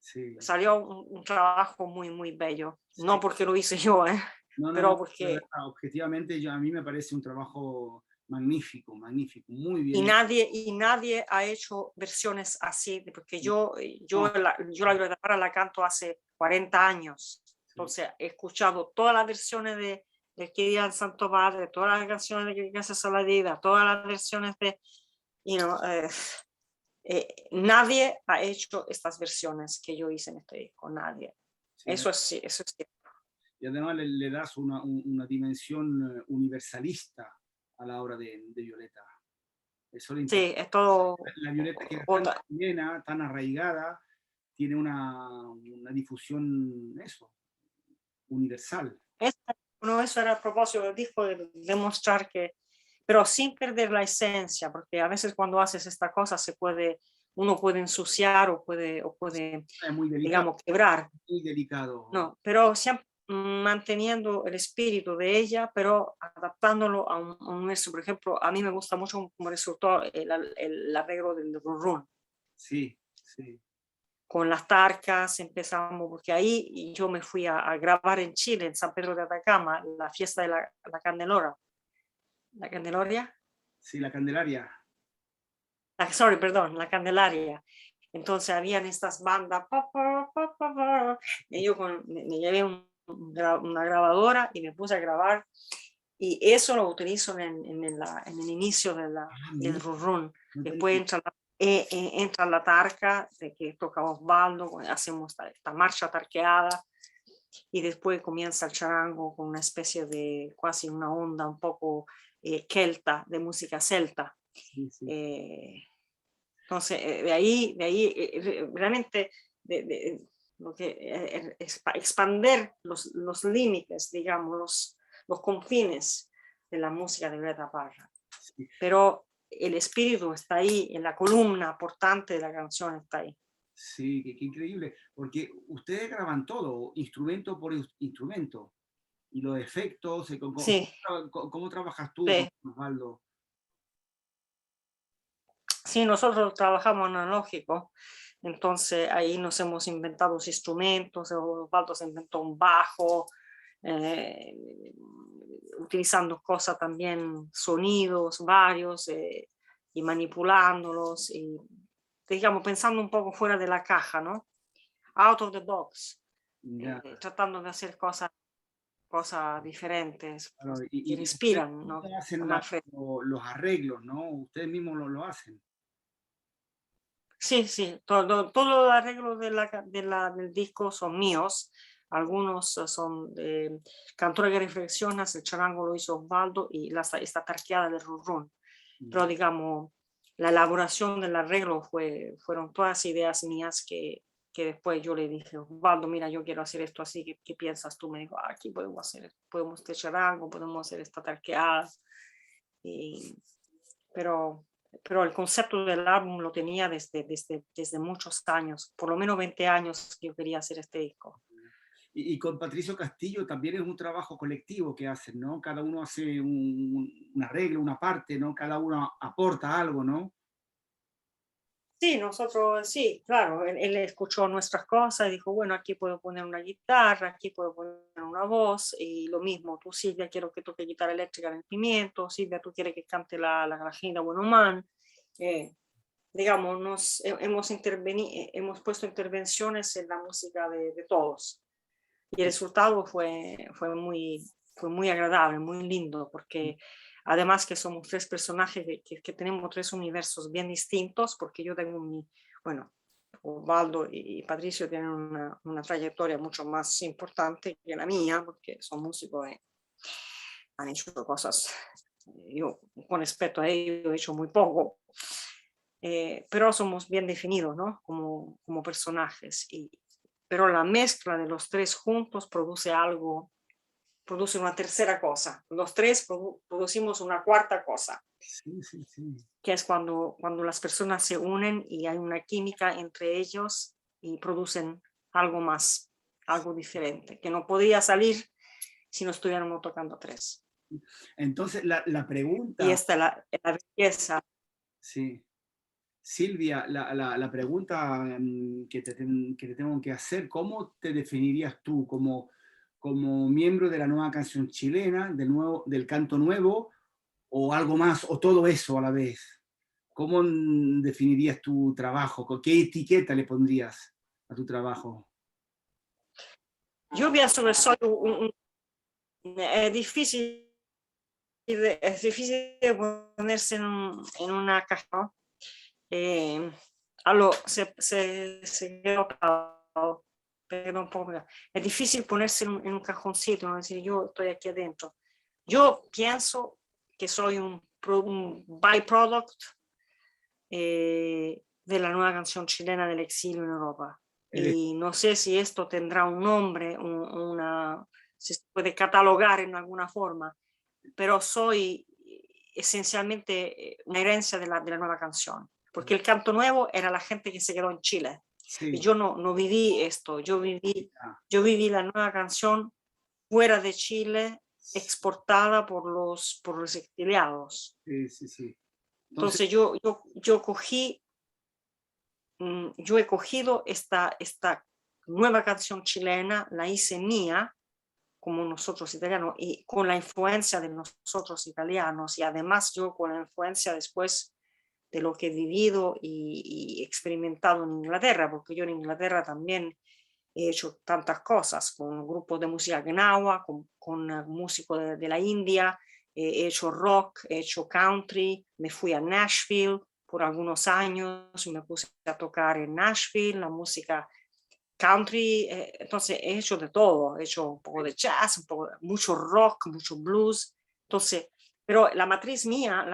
sí, un trabajo muy, muy bello. No sí. porque lo hice yo, No, no, no, pero de porque verdad, objetivamente a mí me parece un trabajo magnífico, magnífico, muy y bien hecho. nadie ha hecho versiones así, porque No, yo la Violeta Parra la canto hace 40 años. sí, Entonces he escuchado todas las versiones de Que Día del Santo Padre, todas las canciones de Que Gracias a la Vida, todas las versiones de, you know, nadie ha hecho estas versiones que yo hice en este disco, nadie. sí, Eso es sí, eso es cierto. y además le das una dimensión universalista a la obra de Violeta. Eso es lo Sí, importante. es todo La Violeta, que es tan otra. chilena, tan arraigada, tiene una difusión, eso, universal. Eso era el propósito del disco, de demostrar que, pero sin perder la esencia, porque a veces cuando haces esta cosa uno puede ensuciar o puede, Es muy delicado, digamos, quebrar, muy delicado. no, pero siempre manteniendo el espíritu de ella, pero adaptándolo a un universo. Por ejemplo, a mí me gusta mucho como resultó el arreglo del run run Sí, sí. con las tarcas, empezamos, porque ahí yo me fui a grabar en Chile, en San Pedro de Atacama, la fiesta de la Candelora. ¿La Candelaria? Sí, la Candelaria. Sorry, perdón, la Candelaria. Entonces habían estas bandas, y yo me llevé una grabadora y me puse a grabar, y eso lo utilizo en el inicio Ah, del mira, run run. no Después tenía. entra la tarca, de que toca Osvaldo, hacemos esta marcha tarqueada, y después comienza el charango con una especie de, casi una onda un poco celta, de música celta. Sí, sí. Entonces, realmente lo que expander los límites, digamos, los confines de la música de Violeta Parra. Sí. Pero el espíritu está ahí, en la columna portante de la canción está ahí. Sí, qué increíble, porque ustedes graban todo, instrumento por instrumento, y los efectos, Sí, cómo trabajas tú, sí. Osvaldo? Sí, nosotros trabajamos analógico, entonces ahí nos hemos inventado los instrumentos, Osvaldo se inventó un bajo, eh, utilizando cosas también, sonidos varios, y manipulándolos, y digamos, pensando un poco fuera de la caja, ¿no? Out of the box, Ya, tratando de hacer cosas diferentes claro, que y ustedes respiran, ¿no? mismos hacen Más fresco. los arreglos, ¿no? Ustedes mismos lo hacen. Sí, sí, todo el arreglo del disco son míos. Algunos son de Cantora que Reflexionas, el charango lo hizo Osvaldo y esta tarqueada de Run Run. Pero Ya, digamos, la elaboración del arreglo fueron todas ideas mías que después yo le dije, Osvaldo, mira, yo quiero hacer esto así, ¿qué piensas tú? Me dijo, aquí podemos hacer charango, podemos hacer esta tarqueada. Y, pero, pero el concepto del álbum lo tenía desde muchos años, por lo menos 20 años que yo quería hacer este disco. y con Patricio Castillo también es un trabajo colectivo que hacen, ¿no? Cada uno hace un arreglo, una parte, ¿no? Cada uno aporta algo, ¿no? Sí, nosotros, sí, claro, él escuchó nuestras cosas y dijo, bueno, aquí puedo poner una guitarra, aquí puedo poner una voz, y lo mismo, tú Silvia, quiero que toque guitarra eléctrica en el Pimiento, Silvia, tú quieres que cante la Ginda Buenoman. Digamos, hemos puesto intervenciones en la música de todos, y el resultado fue muy agradable, muy lindo, porque además que somos tres personajes que tenemos tres universos bien distintos, porque yo tengo bueno, Osvaldo y Patricio tienen una trayectoria mucho más importante que la mía, porque son músicos y han hecho cosas, yo con respecto a ellos he hecho muy poco, pero somos bien definidos, ¿no? Como personajes, pero la mezcla de los tres juntos produce algo, produce una tercera cosa. Los tres producimos una cuarta cosa, Sí, sí, sí. que es cuando las personas se unen y hay una química entre ellos y producen algo más, algo diferente, que no podría salir si no estuviéramos tocando tres. Entonces, la Y pregunta, esta es la belleza. sí. Silvia, la pregunta que te tengo que hacer, ¿cómo te definirías tú como, como miembro de la nueva canción chilena, del canto nuevo, o algo más, o todo eso a la vez? ¿Cómo definirías tu trabajo? ¿Con qué etiqueta le pondrías a tu trabajo? Yo pienso que soy es difícil, es difícil de ponerse en una caja, ¿no? Se quedó pegado, pero un poco pegado. Es difícil ponerse en un cajoncito, ¿no? Decir, yo estoy aquí adentro. Yo pienso que soy un byproduct de la nueva canción chilena del exilio en Europa. Eres- Y no sé si esto tendrá un nombre, si se puede catalogar en alguna forma, pero soy esencialmente una herencia de la nueva canción, porque el canto nuevo era la gente que se quedó en Chile. Y sí, yo no viví esto, ah, yo viví la nueva canción fuera de Chile, exportada por los exiliados. sí, sí, sí. Entonces, Entonces yo he cogido esta nueva canción chilena, la hice mía, como nosotros italianos, y con la influencia de nosotros italianos, y además yo con la influencia después de lo que he vivido y experimentado en Inglaterra, porque yo en Inglaterra también he hecho tantas cosas, con grupos de música gnawa, con músicos de la India, he hecho rock, he hecho country, me fui a Nashville por algunos años, me puse a tocar en Nashville, la música country, entonces he hecho de todo, he hecho un poco de jazz, mucho rock, mucho blues, entonces, pero la matriz mía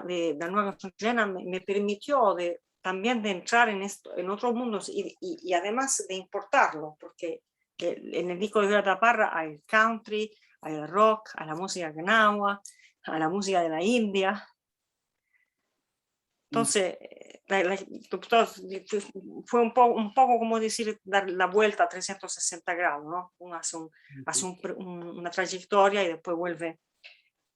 de la nueva canción chilena me permitió también de entrar en otros mundos y además de importarlo, porque en el disco de Violeta Parra hay el country, hay el rock, hay la música gnawa, hay la música de la India, entonces, fue un poco como decir dar la vuelta a 360 grados, ¿no? Uno hace una trayectoria y después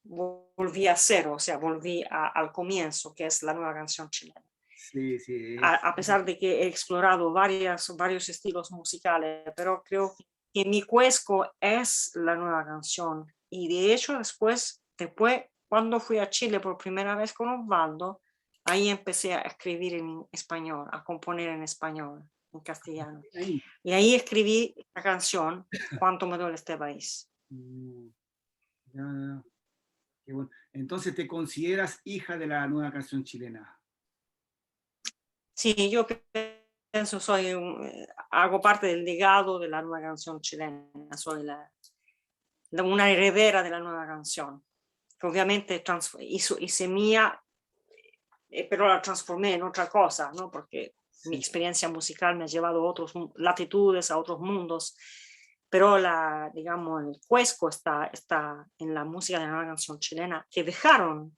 volví a cero, o sea, volví al comienzo, que es la nueva canción chilena. sí, sí, A pesar de que he explorado varios estilos musicales, pero creo que mi cuesco es la nueva canción. Y de hecho, después, cuando fui a Chile por primera vez con Osvaldo, ahí empecé a escribir en español, a componer en español, en castellano. ahí. Y ahí escribí la canción, Cuánto me duele este país. Mm, ya, ya, qué bueno. Entonces, ¿te consideras hija de la nueva canción chilena? Sí, yo pienso, hago parte del legado de la nueva canción chilena, soy una heredera de la nueva canción, que obviamente hice mía, pero la transformé en otra cosa, ¿no? Porque mi Sí, experiencia musical me ha llevado a otras latitudes, a otros mundos, pero digamos, el cuesco está en la música de la nueva canción chilena que dejaron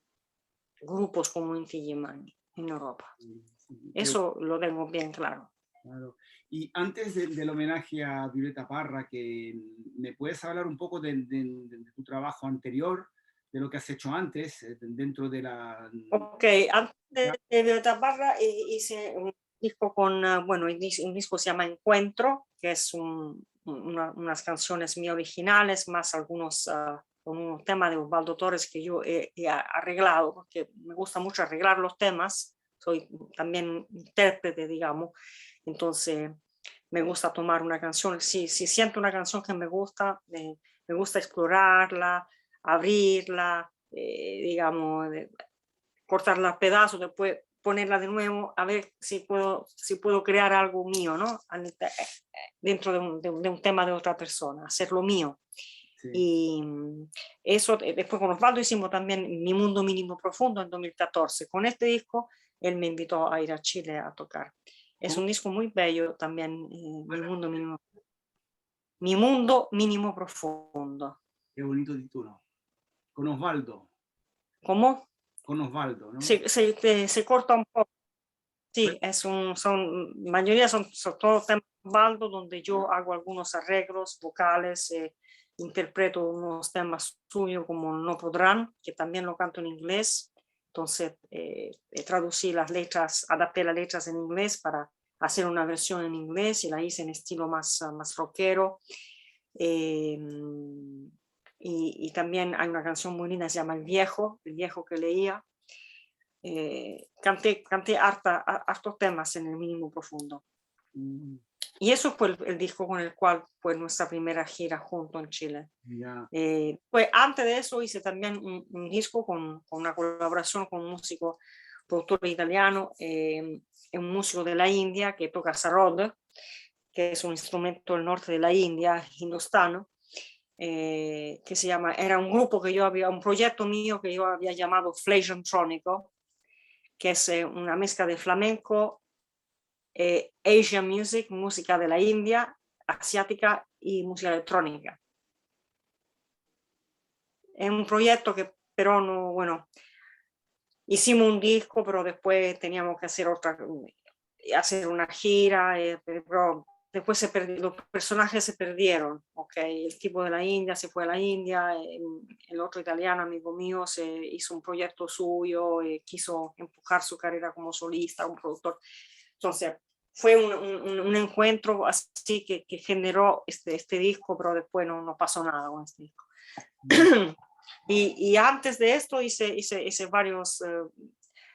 grupos como Inti Illimani en Europa. sí, sí, Eso lo tengo bien claro. claro. Y antes del homenaje a Violeta Parra, que me puedes hablar un poco de tu trabajo anterior, de lo que has hecho antes, dentro de la... Ok, antes de Violeta Parra hice un disco bueno, un disco se llama Encuentro, que es unas canciones mías originales, más con unos temas de Osvaldo Torres que yo he arreglado, porque me gusta mucho arreglar los temas, soy también intérprete, digamos, entonces me gusta tomar una canción, si siento una canción que me gusta explorarla, abrirla, digamos, cortarla a pedazos, después ponerla de nuevo, a ver si puedo crear algo mío, ¿no? Dentro de un tema de otra persona, hacerlo mío. Sí, Y eso, después con Osvaldo hicimos también Mi Mundo Mínimo Profundo en 2014. Con este disco, él me invitó a ir a Chile a tocar. Es un disco muy bello también, Mi mundo mínimo profundo. Qué bonito título. Con Osvaldo. ¿Cómo? Con Osvaldo, ¿no? Se corta un poco. Sí, mayoría son todos temas de Osvaldo, donde yo hago algunos arreglos vocales, interpreto unos temas suyos como No Podrán, que también lo canto en inglés. Entonces, traducí las letras, adapté las letras en inglés para hacer una versión en inglés y la hice en estilo más rockero. Y también hay una canción muy linda, se llama El viejo que leía. Canté hartos temas en el mínimo profundo. Y eso fue el disco con el cual fue nuestra primera gira junto en Chile. Ya. Pues antes de eso hice también un disco con una colaboración con un músico, productor italiano, un músico de la India que toca sarod, que es un instrumento del norte de la India, hindustano, que se llama, era un grupo que un proyecto mío que yo había llamado Flation Trónico, que es una mezcla de flamenco, Asian music, música de la India, asiática y música electrónica. Es un proyecto que, pero no, bueno, hicimos un disco, pero después teníamos que hacer una gira, pero después los personajes se perdieron, okay. El tipo de la India se fue a la India, el otro italiano, amigo mío, se hizo un proyecto suyo, quiso empujar su carrera como solista, un productor. Entonces, fue un encuentro así que generó este disco, pero después no pasó nada con este disco. Y antes de esto hice varios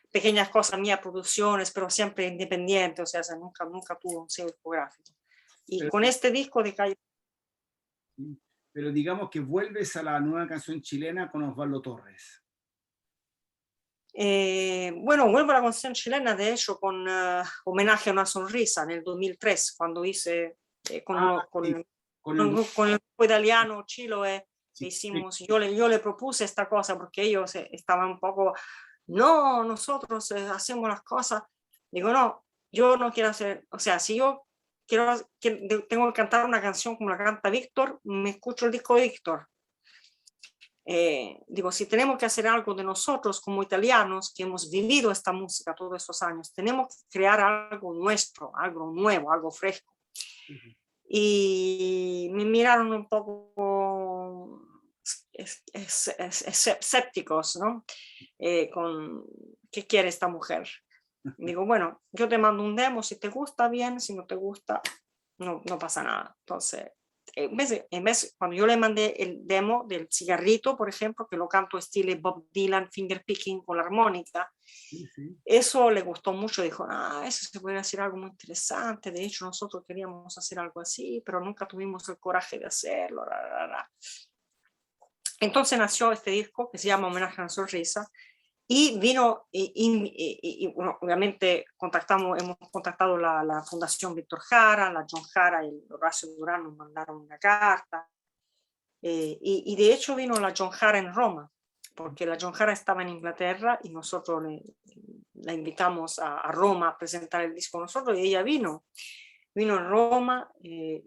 pequeñas cosas, mías producciones, pero siempre independientes, o sea, nunca tuve un sello discográfico. Y pero, con este disco de Calle... Pero digamos que vuelves a la nueva canción chilena con Osvaldo Torres. Bueno, vuelvo a la canción chilena, de hecho, con Homenaje a una sonrisa en el 2003, cuando hice con el grupo italiano Chiloé, hicimos, yo le propuse esta cosa porque ellos estaban un poco, no, nosotros hacemos las cosas. Digo, no, yo no quiero hacer, o sea, si yo tengo que cantar una canción como la canta Víctor, me escucho el disco de Víctor. Digo, si tenemos que hacer algo de nosotros como italianos que hemos vivido esta música todos estos años, tenemos que crear algo nuestro, algo nuevo, algo fresco. Y me miraron un poco escépticos, ¿no? ¿Qué quiere esta mujer? Digo, bueno, yo te mando un demo, si te gusta bien, si no te gusta, no pasa nada. Entonces, en vez, cuando yo le mandé el demo del cigarrito, por ejemplo, que lo canto estilo Bob Dylan, finger picking con la armónica, eso le gustó mucho. Dijo, eso se puede hacer algo muy interesante. De hecho, nosotros queríamos hacer algo así, pero nunca tuvimos el coraje de hacerlo. Entonces nació este disco que se llama Homenaje a una sonrisa. Y vino, bueno, obviamente hemos contactado la Fundación Víctor Jara, la John Jara y el Horacio Durán nos mandaron una carta. Y de hecho vino la John Jara en Roma, porque la John Jara estaba en Inglaterra y nosotros la invitamos a Roma a presentar el disco nosotros y ella vino en Roma,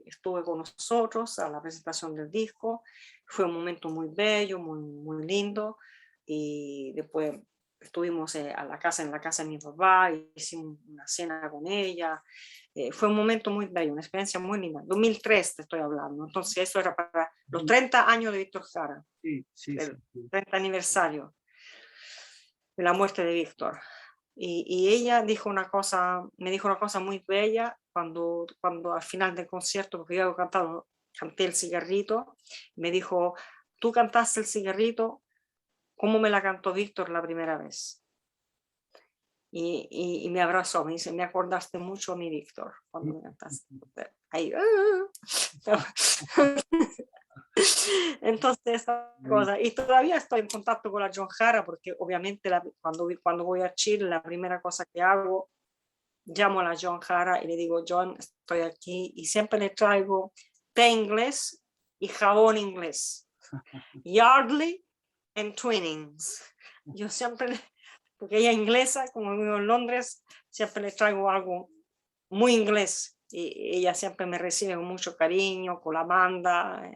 estuvo con nosotros a la presentación del disco. Fue un momento muy bello, muy lindo. Y después estuvimos en la casa de mi papá, hicimos una cena con ella. Fue un momento muy bello, una experiencia muy linda. 2003 te estoy hablando, entonces eso era para los 30 años de Víctor Jara, el 30 aniversario de la muerte de Víctor. Y ella me dijo una cosa muy bella cuando al final del concierto, porque yo canté el cigarrito, me dijo, tú cantaste el cigarrito, ¿cómo me la cantó Víctor la primera vez? Y me abrazó, me dice, me acordaste mucho a mi Víctor cuando me cantaste. Ahí, Entonces, esa cosa. Y todavía estoy en contacto con la John Jara porque obviamente cuando voy a Chile, la primera cosa que hago, llamo a la John Jara y le digo, John, estoy aquí, y siempre le traigo té inglés y jabón inglés. Yardley and Twinings. Yo siempre, porque ella es inglesa, como vivo en Londres, siempre le traigo algo muy inglés. Y ella siempre me recibe con mucho cariño, con la banda,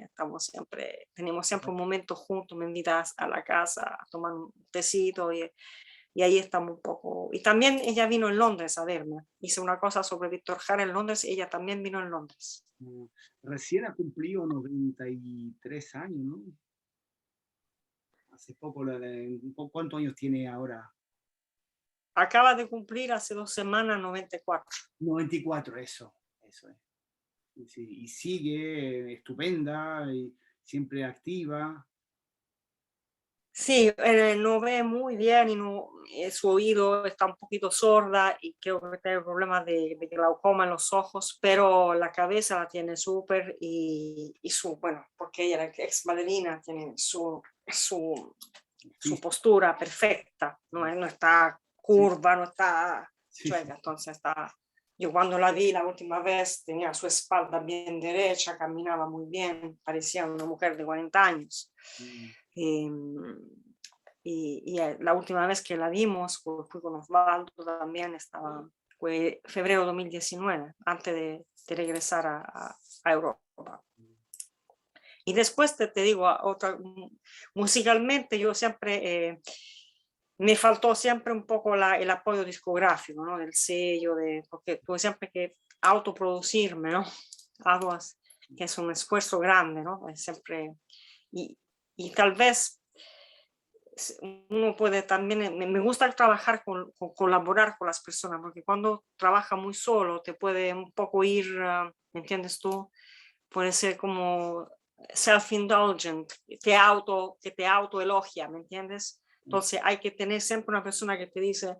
tenemos siempre un momento juntos, me invita a la casa a tomar un tecito y ahí estamos un poco. Y también ella vino en Londres a verme. Hice una cosa sobre Víctor Jara en Londres y ella también vino en Londres. Recién ha cumplido 93 años, ¿no? Hace poco, ¿cuántos años tiene ahora? Acaba de cumplir hace 2 semanas 94. 94, eso es. Sí, y sigue estupenda, y siempre activa. Sí, no ve muy bien y su oído está un poquito sorda y creo que tiene problemas de glaucoma en los ojos, pero la cabeza la tiene súper bueno, porque ella era ex ballerina, tiene su Sí, postura perfecta, no está sí, curva, no está sí, sí. chueca, entonces yo cuando la vi la última vez tenía su espalda bien derecha, caminaba muy bien, parecía una mujer de 40 años. Mm. La última vez que la vimos, fui con Osvaldo también, fue febrero 2019, antes de regresar a Europa. Y después te digo, musicalmente yo siempre, me faltó siempre un poco el apoyo discográfico, ¿no? Del sello, porque tuve siempre que autoproducirme, ¿no? Algo que es un esfuerzo grande, ¿no? Es siempre, y, y tal vez uno puede también, me gusta trabajar colaborar con las personas, porque cuando trabaja muy solo te puede un poco ir, ¿me entiendes tú? Puede ser como self-indulgent, que te autoelogia, ¿me entiendes? Entonces hay que tener siempre una persona que te dice,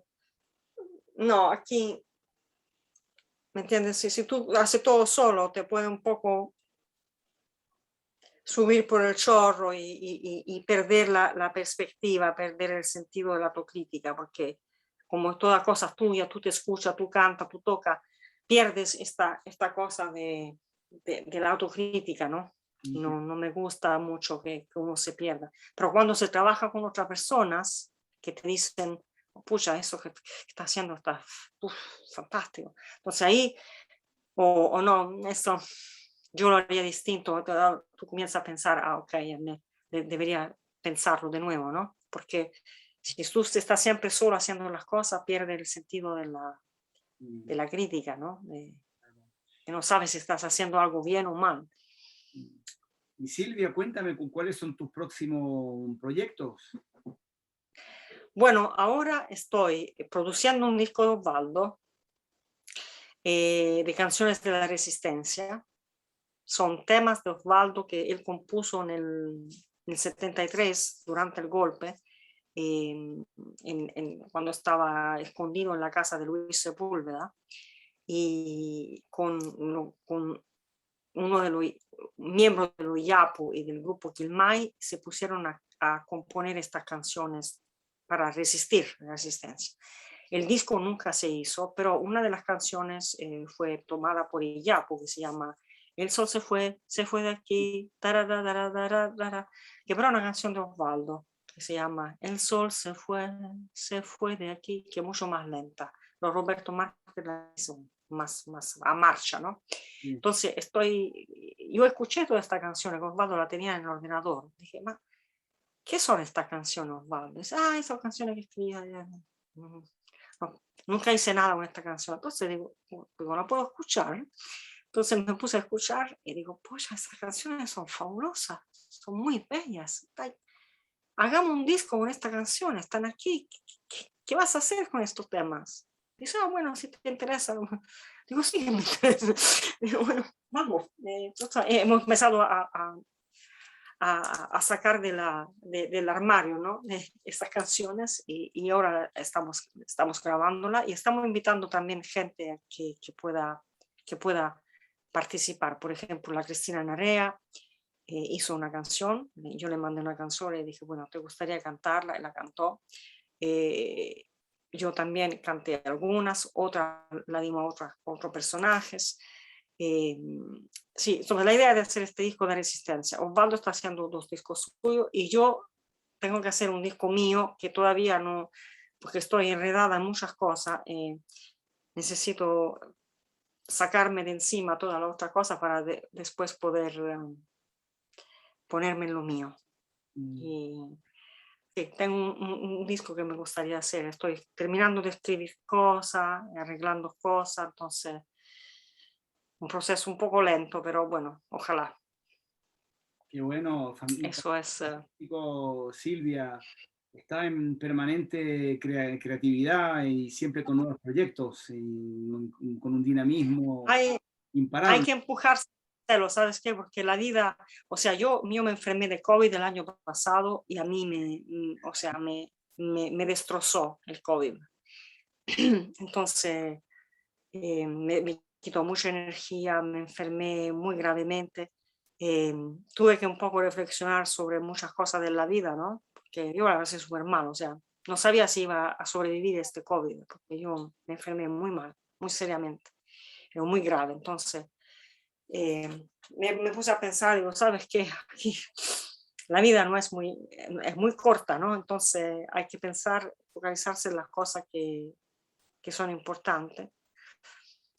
no, aquí, ¿me entiendes? Si tú haces todo solo, te puede un poco subir por el chorro y perder la perspectiva, perder el sentido de la autocrítica, porque como todas cosas tuyas, tú te escuchas, tú cantas, tú tocas, pierdes esta cosa de la autocrítica, ¿no? No me gusta mucho que uno se pierda. Pero cuando se trabaja con otras personas que te dicen, pucha, eso que está haciendo está fantástico. Entonces ahí, o no, eso yo lo haría distinto. Tú comienzas a pensar, ok, debería pensarlo de nuevo, ¿no? Porque si tú estás siempre solo haciendo las cosas, pierde el sentido de la crítica, ¿no? Que no sabes si estás haciendo algo bien o mal. Y Silvia, cuéntame cuáles son tus próximos proyectos. Bueno, ahora estoy produciendo un disco de Osvaldo de canciones de la resistencia. Son temas de Osvaldo que él compuso en el 73 durante el golpe, cuando estaba escondido en la casa de Luis Sepúlveda, y con uno de los miembros de los Yapu y del grupo Quilmay se pusieron a componer estas canciones para resistir la resistencia. El disco nunca se hizo, pero una de las canciones fue tomada por el Yapu, que se llama El sol se fue de aquí, que era una canción de Osvaldo, que se llama El sol se fue de aquí, que es mucho más lenta. Los Roberto Márquez la hizo más a marcha, ¿no? Entonces yo escuché toda esta canción, Osvaldo la tenía en el ordenador. Dije, ¿qué son estas canciones, Osvaldo? Dice, esas canciones que escribía. No, nunca hice nada con esta canción. Entonces digo, no la puedo escuchar. Entonces me puse a escuchar y digo, pues estas canciones son fabulosas, son muy bellas. Hagamos un disco con esta canción, están aquí. ¿Qué vas a hacer con estos temas? Dice, bueno, si te interesa. Digo, sí, me interesa. Digo, bueno, vamos. Entonces, hemos empezado a sacar del armario, ¿no? Estas canciones y ahora estamos grabándola y estamos invitando también gente que pueda participar. Por ejemplo, la Cristina Narea hizo una canción, yo le mandé una canción y le dije, bueno, ¿te gustaría cantarla? Y la cantó. Yo también canté algunas, otras la dimos a otros personajes. Sí, sobre la idea de hacer este disco de resistencia. Osvaldo está haciendo 2 discos suyos y yo tengo que hacer un disco mío que todavía no, porque estoy enredada en muchas cosas. Necesito sacarme de encima toda la otra cosa para después poder ponerme en lo mío. Y sí, tengo un disco que me gustaría hacer. Estoy terminando de escribir cosas, arreglando cosas, entonces un proceso un poco lento, pero bueno, ojalá. Qué bueno, Eso es. fantástico, Silvia. Está en permanente creatividad y siempre con nuevos proyectos y con un dinamismo Hay, hay imparable. que empujarse, ¿sabes qué? Porque la vida, o sea, yo me enfermé de COVID el año pasado y a mí o sea, me destrozó el COVID. Entonces, me quitó mucha energía, me enfermé muy gravemente. Tuve que un poco reflexionar sobre muchas cosas de la vida, ¿no? Porque yo la pasé súper mal, o sea, no sabía si iba a sobrevivir este COVID, porque yo me enfermé muy mal, muy seriamente, pero muy grave. Entonces, me puse a pensar, digo, ¿sabes qué? La vida no es muy corta, ¿no? Entonces hay que pensar, focalizarse en las cosas que son importantes.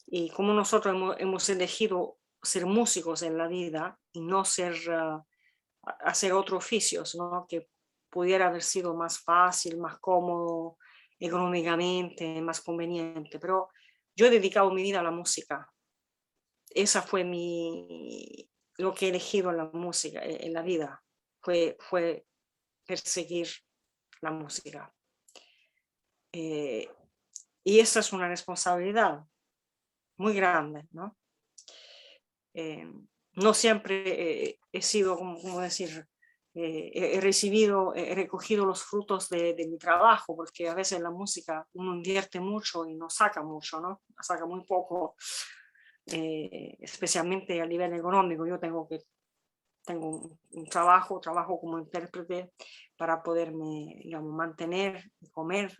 Y como nosotros hemos elegido ser músicos en la vida y no hacer otros oficios, ¿no? Que pudiera haber sido más fácil, más cómodo, económicamente, más conveniente. Pero yo he dedicado mi vida a la música. Esa fue lo que he elegido en la música, en la vida. Fue perseguir la música. Y esa es una responsabilidad muy grande, ¿no? No siempre he sido, como decir, he recogido los frutos de mi trabajo, porque a veces en la música uno invierte mucho y no saca mucho, ¿no? Saca muy poco, especialmente a nivel económico. Yo tengo un trabajo como intérprete para poderme, digamos, mantener y comer,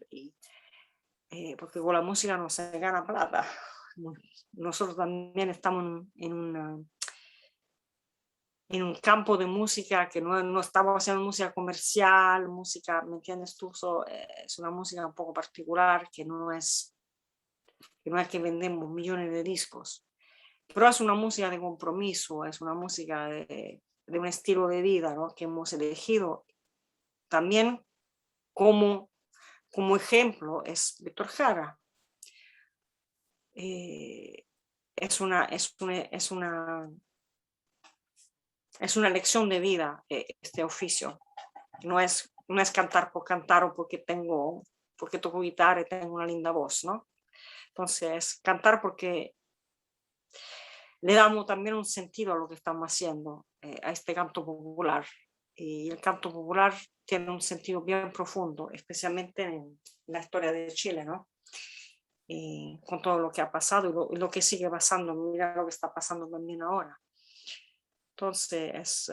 porque con la música no se gana plata. Nosotros también estamos en un campo de música que no estamos haciendo música comercial, música, ¿me entiendes tú? Es una música un poco particular que no es que vendemos millones de discos, pero es una música de compromiso, es una música de un estilo de vida, ¿no? Que hemos elegido también como, como ejemplo es Víctor Jara. Es una lección de vida este oficio. No es cantar por cantar o porque toco guitarra y tengo una linda voz, ¿no? Entonces, es cantar porque le damos también un sentido a lo que estamos haciendo, a este canto popular. Y el canto popular tiene un sentido bien profundo, especialmente en la historia de Chile, ¿no? Y con todo lo que ha pasado y lo que sigue pasando, mira lo que está pasando también ahora. Entonces,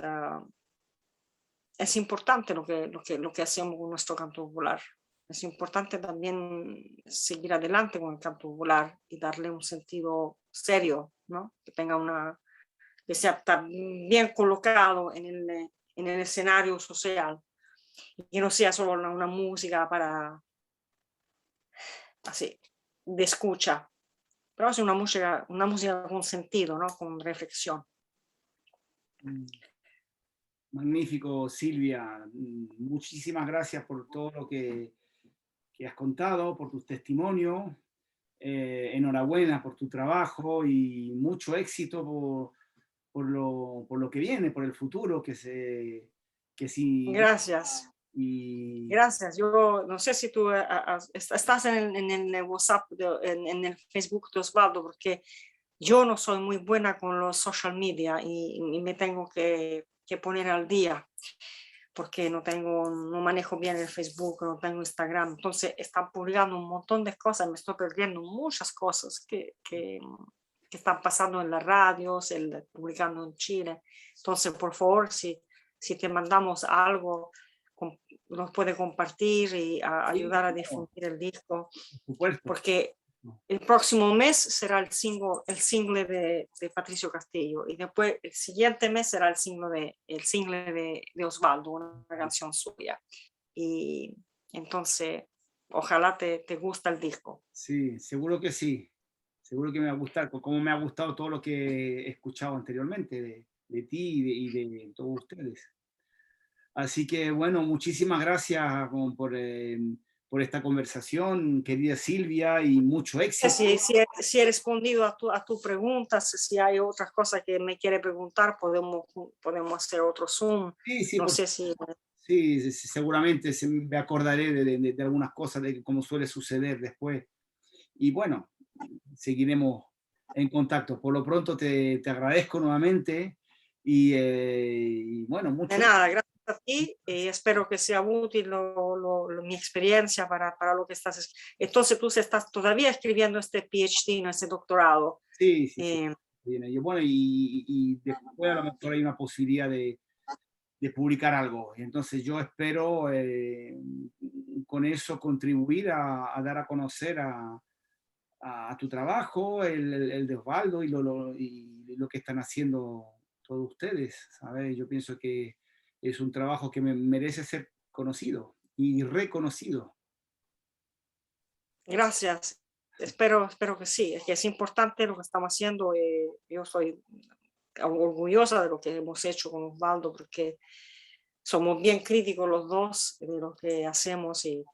es importante lo que hacemos con nuestro canto popular. Es importante también seguir adelante con el canto popular y darle un sentido serio, ¿no? Que sea bien colocado en el escenario social y que no sea solo una música para, así, de escucha, pero es una música con sentido, ¿no? Con reflexión. Magnífico, Silvia. Muchísimas gracias por todo lo que has contado, por tus testimonios. Enhorabuena por tu trabajo y mucho éxito por lo que viene, por el futuro, que si... Gracias. Y Gracias. Yo no sé si tú estás en el WhatsApp, en el Facebook de Osvaldo, porque yo no soy muy buena con los social media y me tengo que poner al día, porque no manejo bien el Facebook, no tengo Instagram. Entonces están publicando un montón de cosas, me estoy perdiendo muchas cosas que están pasando en las radios, publicando en Chile. Entonces, por favor, si te mandamos algo, nos puede compartir y sí, ayudar a claro, difundir el disco, por supuesto. porque el próximo mes será el single de Patricio Castillo y después el siguiente mes será el single de Osvaldo, una canción suya. Y entonces, ojalá te gusta el disco. Sí, seguro que sí. seguro que me va a gustar, como me ha gustado todo lo que he escuchado anteriormente de ti y de todos ustedes. Así que bueno, muchísimas gracias como por esta conversación, querida Silvia, y mucho éxito. Si he respondido a tu pregunta, si hay otras cosas que me quiere preguntar, podemos hacer otro Zoom. Sí, sí, No sé si... sí, seguramente me acordaré de algunas cosas, de cómo suele suceder después. Y bueno, seguiremos en contacto. Por lo pronto te agradezco nuevamente y bueno, De mucho. nada, gracias a ti. Espero que sea útil mi experiencia para lo que estás. Entonces tú estás todavía escribiendo este PhD, no este doctorado. Sí, sí, sí. Eh, Bien, y bueno, y después a lo mejor hay una posibilidad de publicar algo. Y entonces yo espero con eso contribuir a dar a conocer a tu trabajo, el de Osvaldo y lo que están haciendo todos ustedes. ¿Sabes? Yo pienso que es un trabajo que merece ser conocido y reconocido. Gracias. Espero que sí. Es que es importante lo que estamos haciendo. Yo soy orgullosa de lo que hemos hecho con Osvaldo porque somos bien críticos los dos de lo que hacemos y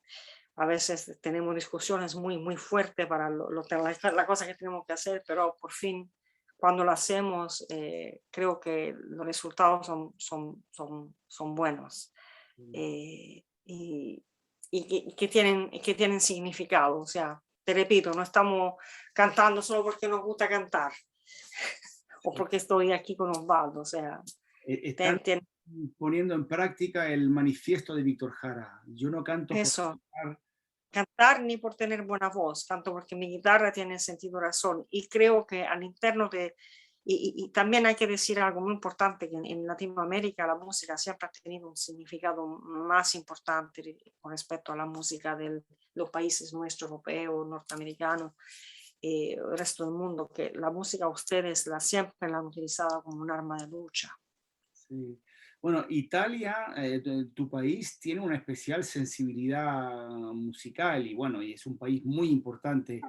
a veces tenemos discusiones muy fuertes para la cosa que tenemos que hacer, pero por fin cuando lo hacemos creo que los resultados son buenos y, que tienen significado. O sea, te repito, no estamos cantando solo porque nos gusta cantar o porque estoy aquí con Osvaldo. O sea, Están poniendo en práctica el manifiesto de Víctor Jara. Yo no canto por eso. cantar. Cantar ni por tener buena voz, tanto porque mi guitarra tiene sentido razón. Y creo que al interno de... Y también hay que decir algo muy importante, que en Latinoamérica la música siempre ha tenido un significado más importante con respecto a la música de los países nuestros, europeos, norteamericanos, el resto del mundo, que la música ustedes siempre la han utilizado como un arma de lucha. Sí. Bueno, Italia, tu país, tiene una especial sensibilidad musical y bueno, y es un país muy importante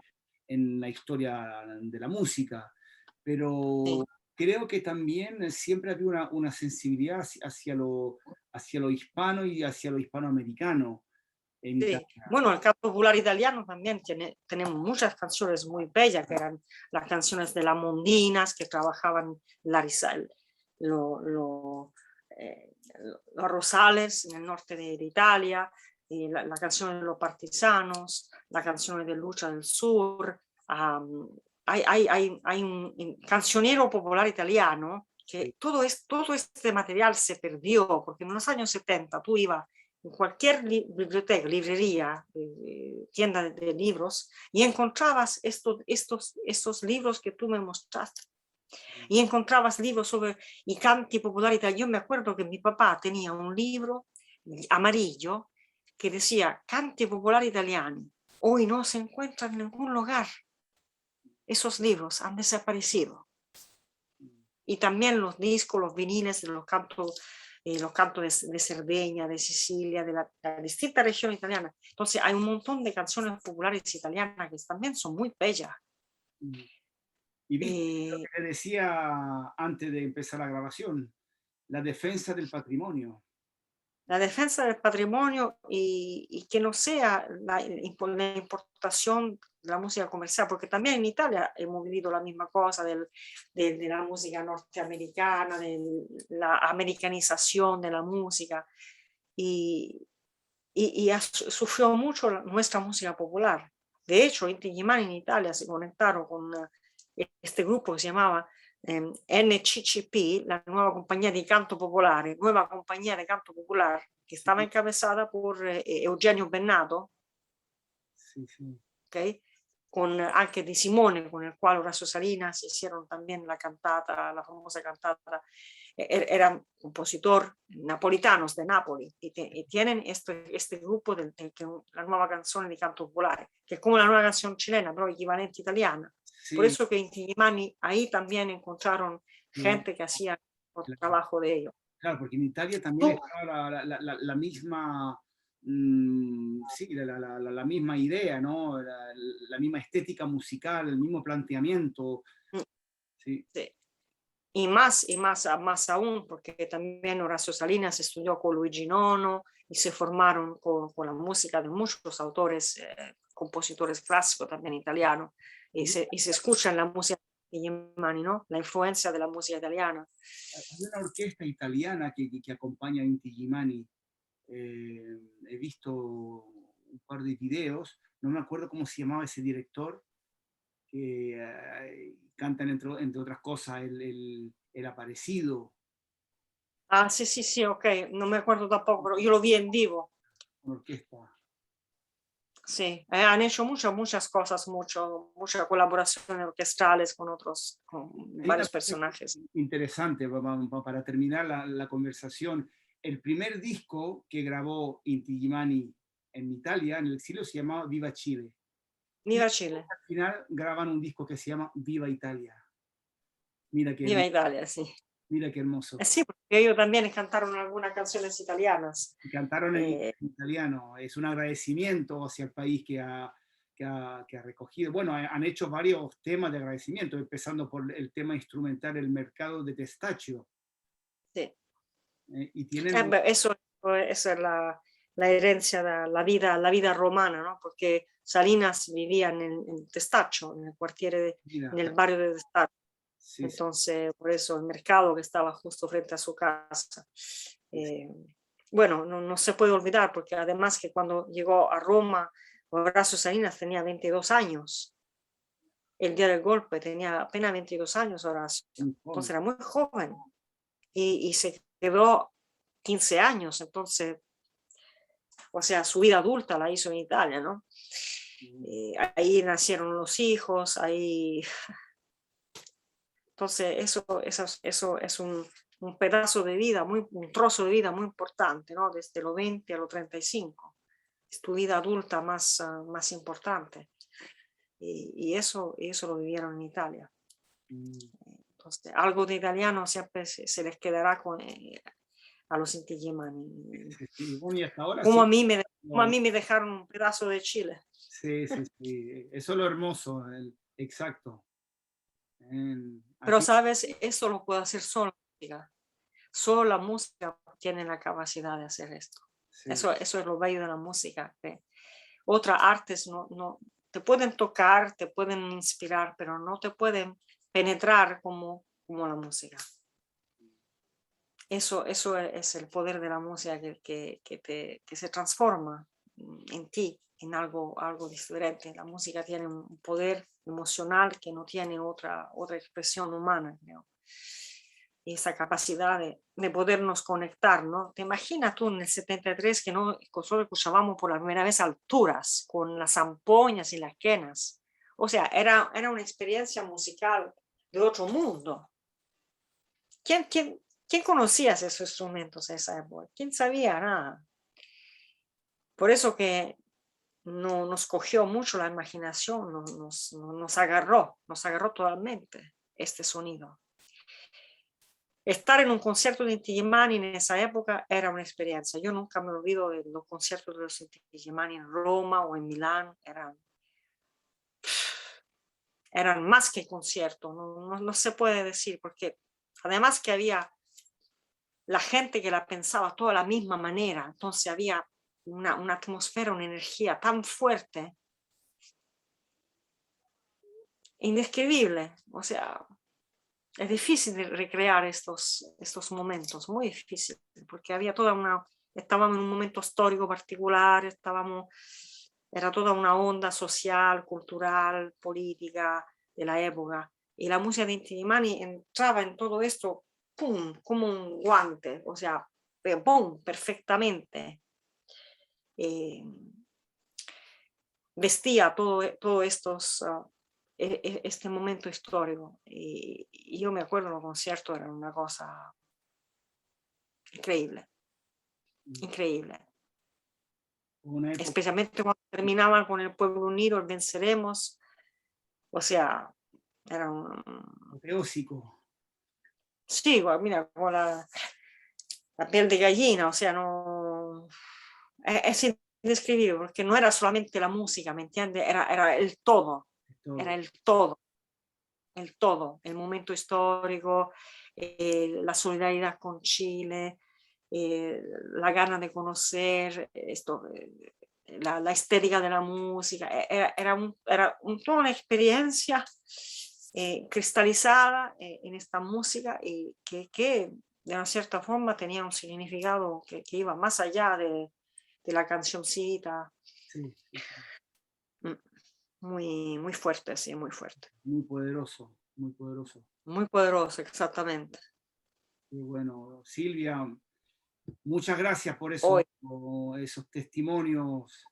en la historia de la música, Sí. pero creo que también siempre ha habido una sensibilidad hacia lo hispano y hacia lo hispanoamericano en Sí. Italia. Bueno, el canto popular italiano también tenemos muchas canciones muy bellas, que eran las canciones de las mondinas que trabajaban lo, lo, los rosales en el norte de Italia, y la canción de los partisanos, la canción de lucha del sur. Hay un cancionero popular italiano que todo este material se perdió, porque en los años 70 tú ibas en cualquier biblioteca, librería, tienda de libros, y encontrabas estos libros que tú me mostraste. Y encontrabas libros sobre i canti popolari italiani. Yo me acuerdo que mi papá tenía un libro amarillo que decía canti popolari italiani. Hoy no se encuentran en ningún lugar. Esos libros han desaparecido. Y también los discos, los viniles de los cantos de Cerdeña, de Sicilia, de la distinta región italiana. Entonces hay un montón de canciones populares italianas que también son muy bellas. Y viste lo que te decía antes de empezar la grabación, la defensa del patrimonio. La defensa del patrimonio y que no sea la importación de la música comercial, porque también en Italia hemos vivido la misma cosa de la música norteamericana, de la americanización de la música, y sufrió mucho nuestra música popular. De hecho, Inti Illimani en Italia se conectaron con este grupo que se llamaba NCCP, la nueva compañía de canto popolare, que estaba encabezada por Eugenio Bennato, Sì, sì. ¿okay? Con anche Di Simone, con el cual Horacio Salinas hicieron también la famosa cantata. Era un compositor napolitanos de Nápoles y tienen este grupo la nueva canción de canto popolare, que es como la nueva canción chilena, pero equivalente italiana. Por Sí, eso que Inti Illimani ahí también encontraron claro, gente que hacía el claro. trabajo de ellos. Claro, porque en Italia también Tú, estaba la misma, sí, la misma idea, ¿no? La misma estética musical, el mismo planteamiento. Mm, Sí. sí. Más aún, porque también Horacio Salinas estudió con Luigi Nono y se formaron con la música de muchos autores, compositores clásicos también italianos, y se escucha en la música de Gimani, ¿no? La influencia de la música italiana. Hay una orquesta italiana que acompaña a Inti Gimani. He visto un par de videos, no me acuerdo cómo se llamaba ese director, que cantan entre otras cosas el Aparecido, Ah, sí, sí, sí, ok, no me acuerdo tampoco, pero yo lo vi en vivo. una orquesta. Sí, han hecho muchas cosas, muchas colaboraciones orquestales con otros, con Hay una varios cosa personajes. interesante para terminar la conversación. El primer disco que grabó Inti Gimani en Italia, en el exilio, se llamaba Viva Chile. Y Viva Chile, al final graban un disco que se llama Viva Italia. Mira qué, viva Italia, sí. mira qué hermoso. Sí, porque ellos también cantaron algunas canciones italianas. Y cantaron en Eh, italiano. Es un agradecimiento hacia el país que ha recogido. Bueno, han hecho varios temas de agradecimiento, empezando por el tema instrumental El mercado de Testaccio. sí. Y tienen, Beh, eso es la herencia de la vida romana, ¿no? Porque Salinas vivía en Testaccio, en el quartiere, en mira, el barrio de Testaccio. sí, sí, Entonces, por eso el mercado que estaba justo frente a su casa. Eh, bueno, no se puede olvidar, porque además que cuando llegó a Roma, Horacio Salinas tenía 22 años. El día del golpe tenía apenas 22 años Horacio. muy Entonces joven. era muy joven y se quedó 15 años. Entonces, o sea, su vida adulta la hizo en Italia, ¿no? Ahí nacieron los hijos, ahí. Entonces, eso es un pedazo de vida, un trozo de vida muy importante, ¿no? Desde los 20 a los 35. Es tu vida adulta más importante. Y eso lo vivieron en Italia. Mm, Entonces, algo de italiano siempre se les quedará a los Inti Gimani. sí, sí. Bueno, y hasta ahora Como sí. como a mí me dejaron un pedazo de Chile. Sí, sí, sí. Eso es lo hermoso, exacto. Pero, Aquí, ¿sabes? Eso lo puede hacer solo la música. Solo la música tiene la capacidad de hacer esto. sí, Eso es lo bello de la música. Que otras artes no te pueden tocar, te pueden inspirar, pero no te pueden penetrar como la música. Eso es el poder de la música que se transforma en ti, en algo diferente. La música tiene un poder emocional que no tiene otra expresión humana, creo. Y esa capacidad de podernos conectar, ¿no? ¿Te imaginas tú en el 73 que nosotros escuchábamos por la primera vez alturas, con las zampoñas y las quenas? O sea, era una experiencia musical de otro mundo. ¿Quién, quién, ¿Quién conocía esos instrumentos en esa época? ¿Quién sabía nada? Por eso que no, nos cogió mucho la imaginación, nos agarró totalmente este sonido. Estar en un concierto de Inti Illimani en esa época era una experiencia. Yo nunca me olvido de los conciertos de los Inti Illimani en Roma o en Milán. Eran más que conciertos, no se puede decir, porque además que había la gente que la pensaba toda la misma manera, entonces había una atmósfera, una energía tan fuerte, indescribible. O sea, es difícil de recrear estos momentos, muy difícil, porque había estábamos en un momento histórico particular, era toda una onda social, cultural, política de la época, y la música de Inti Illimani entraba en todo esto, ¡pum!, como un guante, o sea, ¡pum!, perfectamente. Eh, Vestía todo este momento histórico. Y yo me acuerdo, los conciertos eran una cosa increíble, increíble. una época Especialmente cuando terminaban con el pueblo unido, el venceremos. O sea, era apoteósico. sí, mira, con la piel de gallina, o sea, no. es indescriptible porque no era solamente la música, ¿me entiendes? Era el todo, era el todo, el momento histórico, la solidaridad con Chile, la gana de conocer esto, la estética de la música, toda una experiencia cristalizada en esta música y que de una cierta forma tenía un significado que iba más allá de la cancioncita. Sí, sí, sí. Muy, muy fuerte, sí, muy fuerte. Muy poderoso, muy poderoso. Muy poderoso, exactamente. Y bueno, Silvia, muchas gracias por Hoy, esos testimonios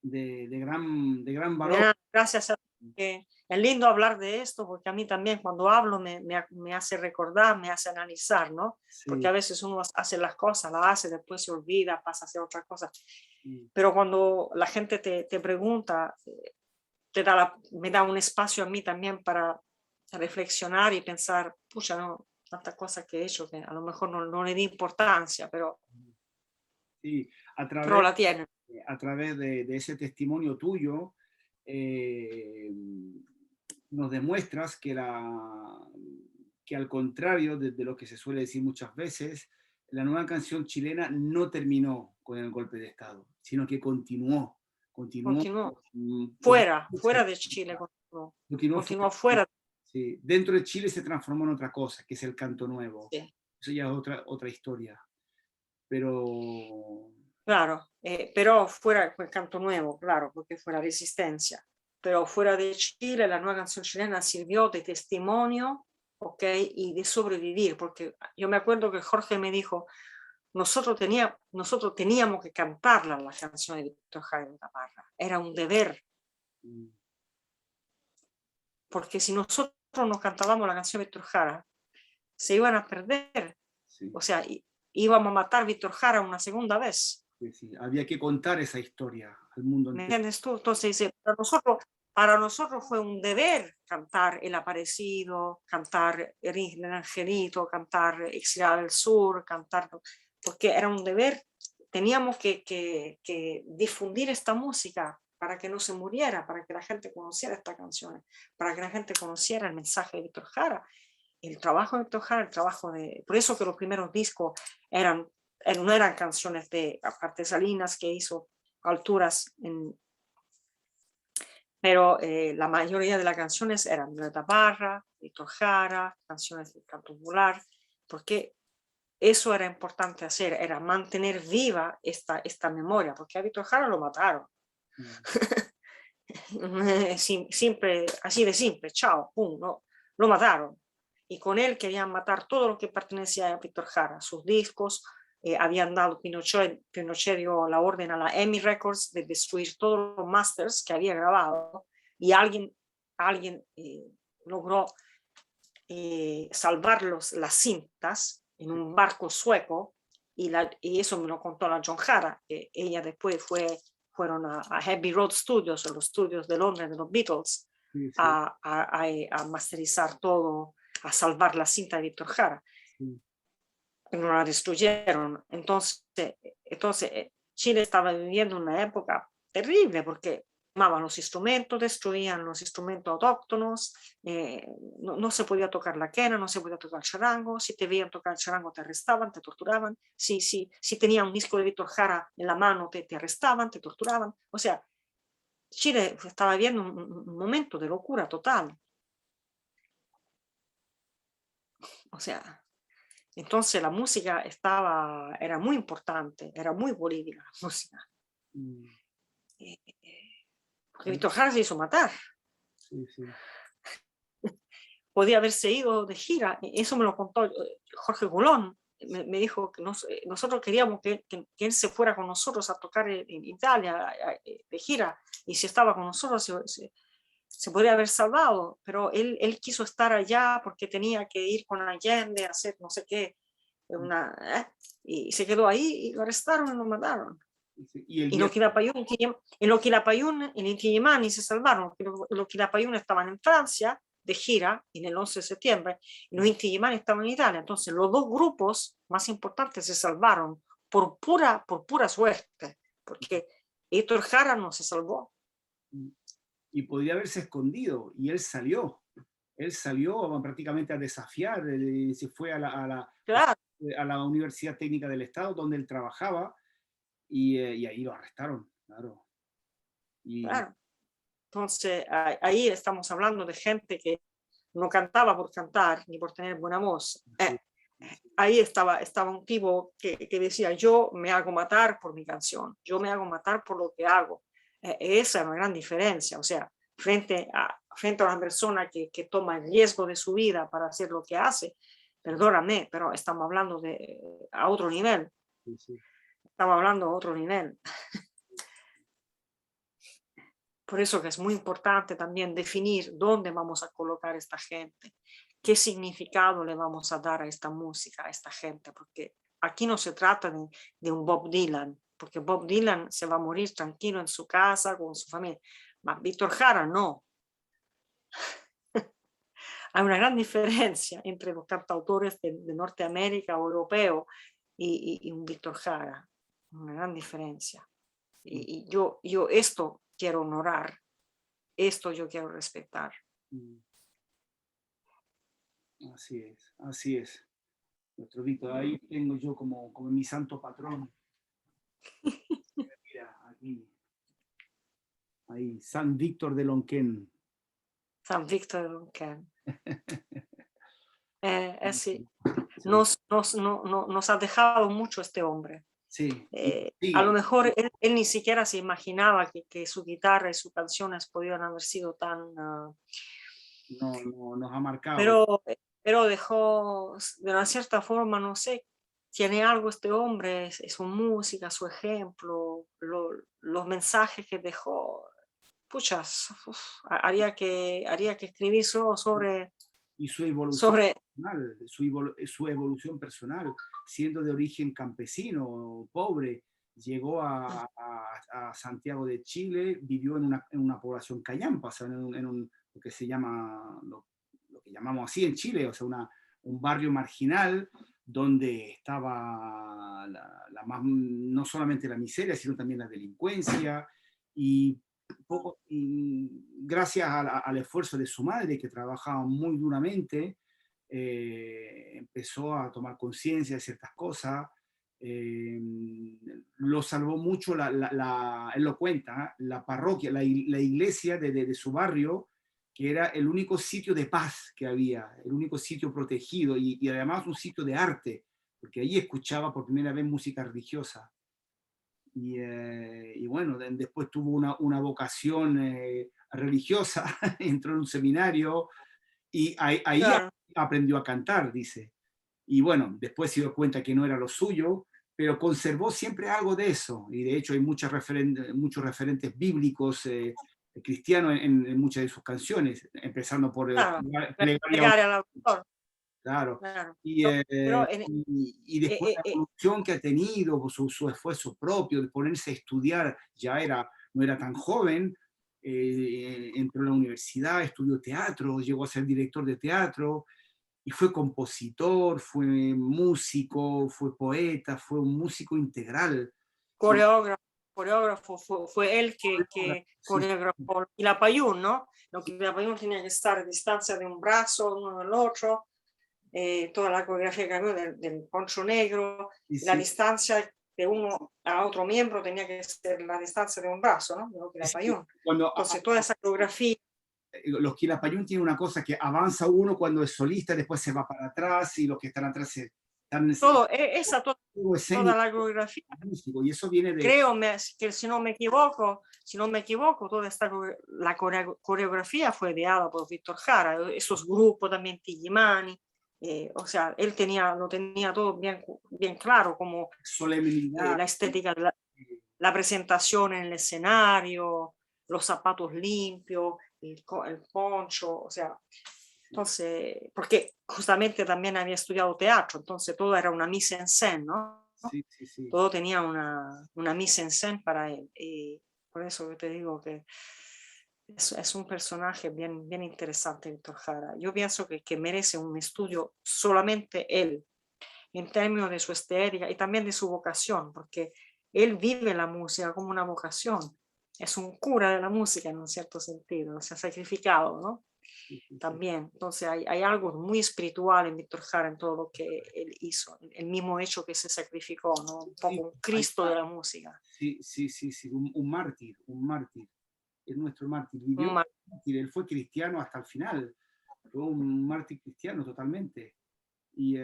de gran valor. gracias a que es lindo hablar de esto porque a mí también cuando hablo me hace recordar, me hace analizar, ¿no? Porque Sí, a veces uno hace las cosas, las hace, después se olvida, pasa a hacer otra cosa. sí, Pero cuando la gente te pregunta, me da un espacio a mí también para reflexionar y pensar, pucha, no, tantas cosas que he hecho que a lo mejor no le di importancia, sí. pero la tienen. A través de ese testimonio tuyo, nos demuestras que al contrario de lo que se suele decir muchas veces, la nueva canción chilena no terminó con el golpe de Estado, sino que continuó, Continuó porque fuera de Chile, continuó continuó fuera. fuera. Sí, dentro de Chile se transformó en otra cosa, que es el canto nuevo. Sí, Eso ya es otra historia. Pero claro, pero fuera fue Canto Nuevo, claro, porque fue la resistencia. Pero fuera de Chile, la nueva canción chilena sirvió de testimonio, ¿ok? Y de sobrevivir, porque yo me acuerdo que Jorge me dijo, nosotros teníamos que cantarla, la canción de Víctor Jara de Parra. Era un deber, mm, porque si nosotros no cantábamos la canción de Víctor Jara, se iban a perder. sí, O sea, íbamos a matar a Víctor Jara una segunda vez. sí, sí, había que contar esa historia al mundo ¿Me entero. entiendes tú? Entonces dice, para nosotros fue un deber cantar El Aparecido, cantar El Angelito, cantar Exiliada del Sur, cantar, porque era un deber, teníamos que difundir esta música para que no se muriera, para que la gente conociera estas canciones, para que la gente conociera el mensaje de Víctor Jara. El trabajo de Víctor Jara, el trabajo de... Por eso que los primeros discos no eran canciones de aparte Salinas que hizo alturas, pero la mayoría de las canciones eran de Parra, Víctor Jara, canciones de canto popular, porque eso era importante hacer, era mantener viva esta memoria, porque a Víctor Jara lo mataron. Mm, Siempre, así de simple, chao, pum, no, lo mataron. Y con él querían matar todo lo que pertenecía a Víctor Jara, sus discos. Habían dado, Pinochet dio la orden a la EMI Records de destruir todos los masters que había grabado y alguien logró salvar las cintas en un barco sueco y eso me lo contó la John Jara. Ella después fueron a Abbey Road Studios, los estudios de Londres de los Beatles, sí, sí, a masterizar todo, a salvar la cinta de Víctor Jara. sí, No la destruyeron. Entonces Chile estaba viviendo una época terrible porque quemaban los instrumentos, destruían los instrumentos autóctonos, no se podía tocar la quena, no se podía tocar el charango, si te veían tocar el charango te arrestaban, te torturaban, si tenían un disco de Víctor Jara en la mano te arrestaban, te torturaban, o sea, Chile estaba viviendo un momento de locura total, o sea, entonces la música era muy importante, era muy política la música. mm, Eh, Porque Víctor Jara se hizo matar. sí, sí, Podía haberse ido de gira. Eso me lo contó Jorge Colón. Me dijo que nosotros queríamos que él se fuera con nosotros a tocar en Italia de gira. Y si estaba con nosotros se podría haber salvado. Pero él quiso estar allá porque tenía que ir con Allende a hacer no sé qué. Y se quedó ahí y lo arrestaron y lo mataron. sí. Y el Y día, los Quilapayún y Inti Illimani se salvaron, los Quilapayún estaban en Francia de gira en el 11 de septiembre y los Inti Illimani estaban en Italia. Entonces los dos grupos más importantes se salvaron por pura suerte. porque Héctor Jara no se salvó. Y podría haberse escondido, y él salió. Él salió prácticamente a desafiar, se fue Claro, a la Universidad Técnica del Estado, donde él trabajaba, y ahí lo arrestaron, claro. Y, claro. Entonces, ahí estamos hablando de gente que no cantaba por cantar ni por tener buena voz. sí, Ahí estaba un tipo que decía, yo me hago matar por mi canción, yo me hago matar por lo que hago. Esa es una gran diferencia. O sea, frente a una persona que toma el riesgo de su vida para hacer lo que hace, perdóname, pero estamos hablando a otro nivel. sí, sí. Estamos hablando a otro nivel. Por eso que es muy importante también definir dónde vamos a colocar a esta gente, qué significado le vamos a dar a esta música, a esta gente, porque aquí no se trata de un Bob Dylan, porque Bob Dylan se va a morir tranquilo en su casa con su familia, ma Víctor Jara no. Hay una gran diferencia entre los cantautores de Norteamérica o europeo y un Víctor Jara, una gran diferencia. Y yo esto quiero honorar, esto yo quiero respetar. Así es, así es. Nuestro Víctor, ahí tengo yo como mi santo patrón. Mira, aquí. Ahí, San Víctor de Lonquén. San Víctor de Lonquén. Sí. Sí, Nos ha dejado mucho este hombre. sí, A lo sigue. mejor él ni siquiera se imaginaba que su guitarra y sus canciones podían haber sido tan... Nos ha marcado. pero dejó, de una cierta forma, no sé, tiene algo este hombre, su música, su ejemplo, los mensajes que dejó. Puchas, haría que escribir solo Y su evolución sobre personal, su evolución personal, siendo de origen campesino, pobre, llegó a Santiago de Chile, vivió en una población callampa, o sea, lo que se llama, lo que llamamos así en Chile, o sea, un barrio marginal donde estaba no solamente la miseria, sino también la delincuencia, y gracias al esfuerzo de su madre, que trabajaba muy duramente, empezó a tomar conciencia de ciertas cosas. Lo salvó mucho, él lo cuenta, la parroquia, la iglesia de su barrio, que era el único sitio de paz que había, el único sitio protegido y además un sitio de arte, porque ahí escuchaba por primera vez música religiosa. Y bueno, después tuvo una vocación religiosa, entró en un seminario y ahí claro, aprendió a cantar, dice. Y bueno, después se dio cuenta que no era lo suyo, pero conservó siempre algo de eso. Y de hecho hay muchos referentes bíblicos cristianos en muchas de sus canciones, empezando por claro, Plegaria. llegar al autor, Claro. claro. Y, Pero y después la evolución que ha tenido, su esfuerzo propio de ponerse a estudiar, no era tan joven, entró a la universidad, estudió teatro, llegó a ser director de teatro, y fue compositor, fue músico, fue poeta, fue un músico integral. Y, coreógrafo fue él que sí, coreografó y la Payún, ¿no? La Payún tenía que estar a distancia de un brazo uno del otro, toda la coreografía que había del poncho negro, sí, la sí, distancia de uno a otro miembro tenía que ser la distancia de un brazo, ¿no? De lo que la sí. Payún. Cuando Entonces, toda esa coreografía. los Quilapayún tienen una cosa que avanza uno cuando es solista, después se va para atrás y los que están atrás están Todo, toda escénico, la coreografía. músico, y eso viene de... Creo que si no me equivoco, toda esta la coreografía fue ideada por Víctor Jara, esos grupos también Tillimani, o sea, él lo tenía todo bien claro, como solemnidad. la estética de la presentación en el escenario, los zapatos limpios, el poncho, o sea, entonces, porque justamente también había estudiado teatro, entonces todo era una mise en scène, ¿no? Sí, sí, sí. Todo tenía una mise en scène para él. Y por eso que te digo que es un personaje bien interesante, Víctor Jara. Yo pienso que merece un estudio solamente él, en términos de su estética y también de su vocación, porque él vive la música como una vocación. Es un cura de la música en un cierto sentido, se ha sacrificado, ¿no? Sí, sí, sí. También. Entonces hay algo muy espiritual en Víctor Jara, en todo lo que él hizo, el mismo hecho que se sacrificó, ¿no? Un Sí, poco un Cristo de la música. sí, sí, sí, sí, un mártir, un mártir. Es nuestro mártir. Un Vivió ma- como mártir, él fue cristiano hasta el final. Fue un mártir cristiano totalmente. Y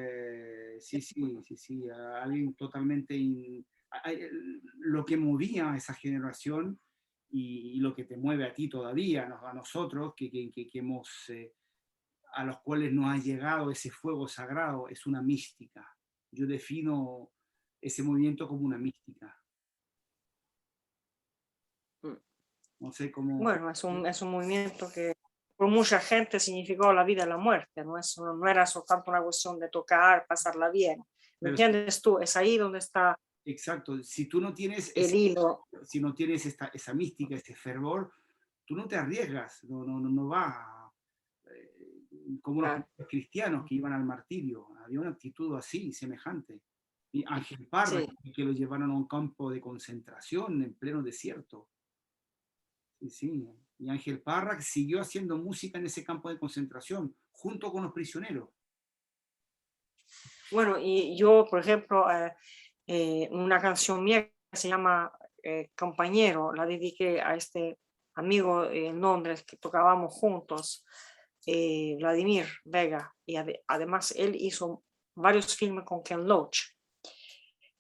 sí, sí, sí, sí, alguien totalmente... lo que movía a esa generación y lo que te mueve a ti todavía, a nosotros, que hemos, a los cuales nos ha llegado ese fuego sagrado, es una mística. Yo defino ese movimiento como una mística. mm. No sé cómo... Bueno, es un movimiento que por mucha gente significó la vida y la muerte, no era soltanto una cuestión de tocar, pasarla bien. ¿Me Pero entiendes tú? Es ahí donde está exacto, si tú no tienes, el hilo. si no tienes esa mística, ese fervor, tú no te arriesgas, no vas. Como los Claro. cristianos que iban al martirio, había una actitud así, semejante. Y Ángel Parra, Sí. que lo llevaron a un campo de concentración en pleno desierto. Sí, sí. Y Ángel Parra siguió haciendo música en ese campo de concentración, junto con los prisioneros. Bueno, y yo, por ejemplo, una canción mía que se llama Compañero, la dediqué a este amigo en Londres que tocábamos juntos, Vladimir Vega, y además él hizo varios filmes con Ken Loach.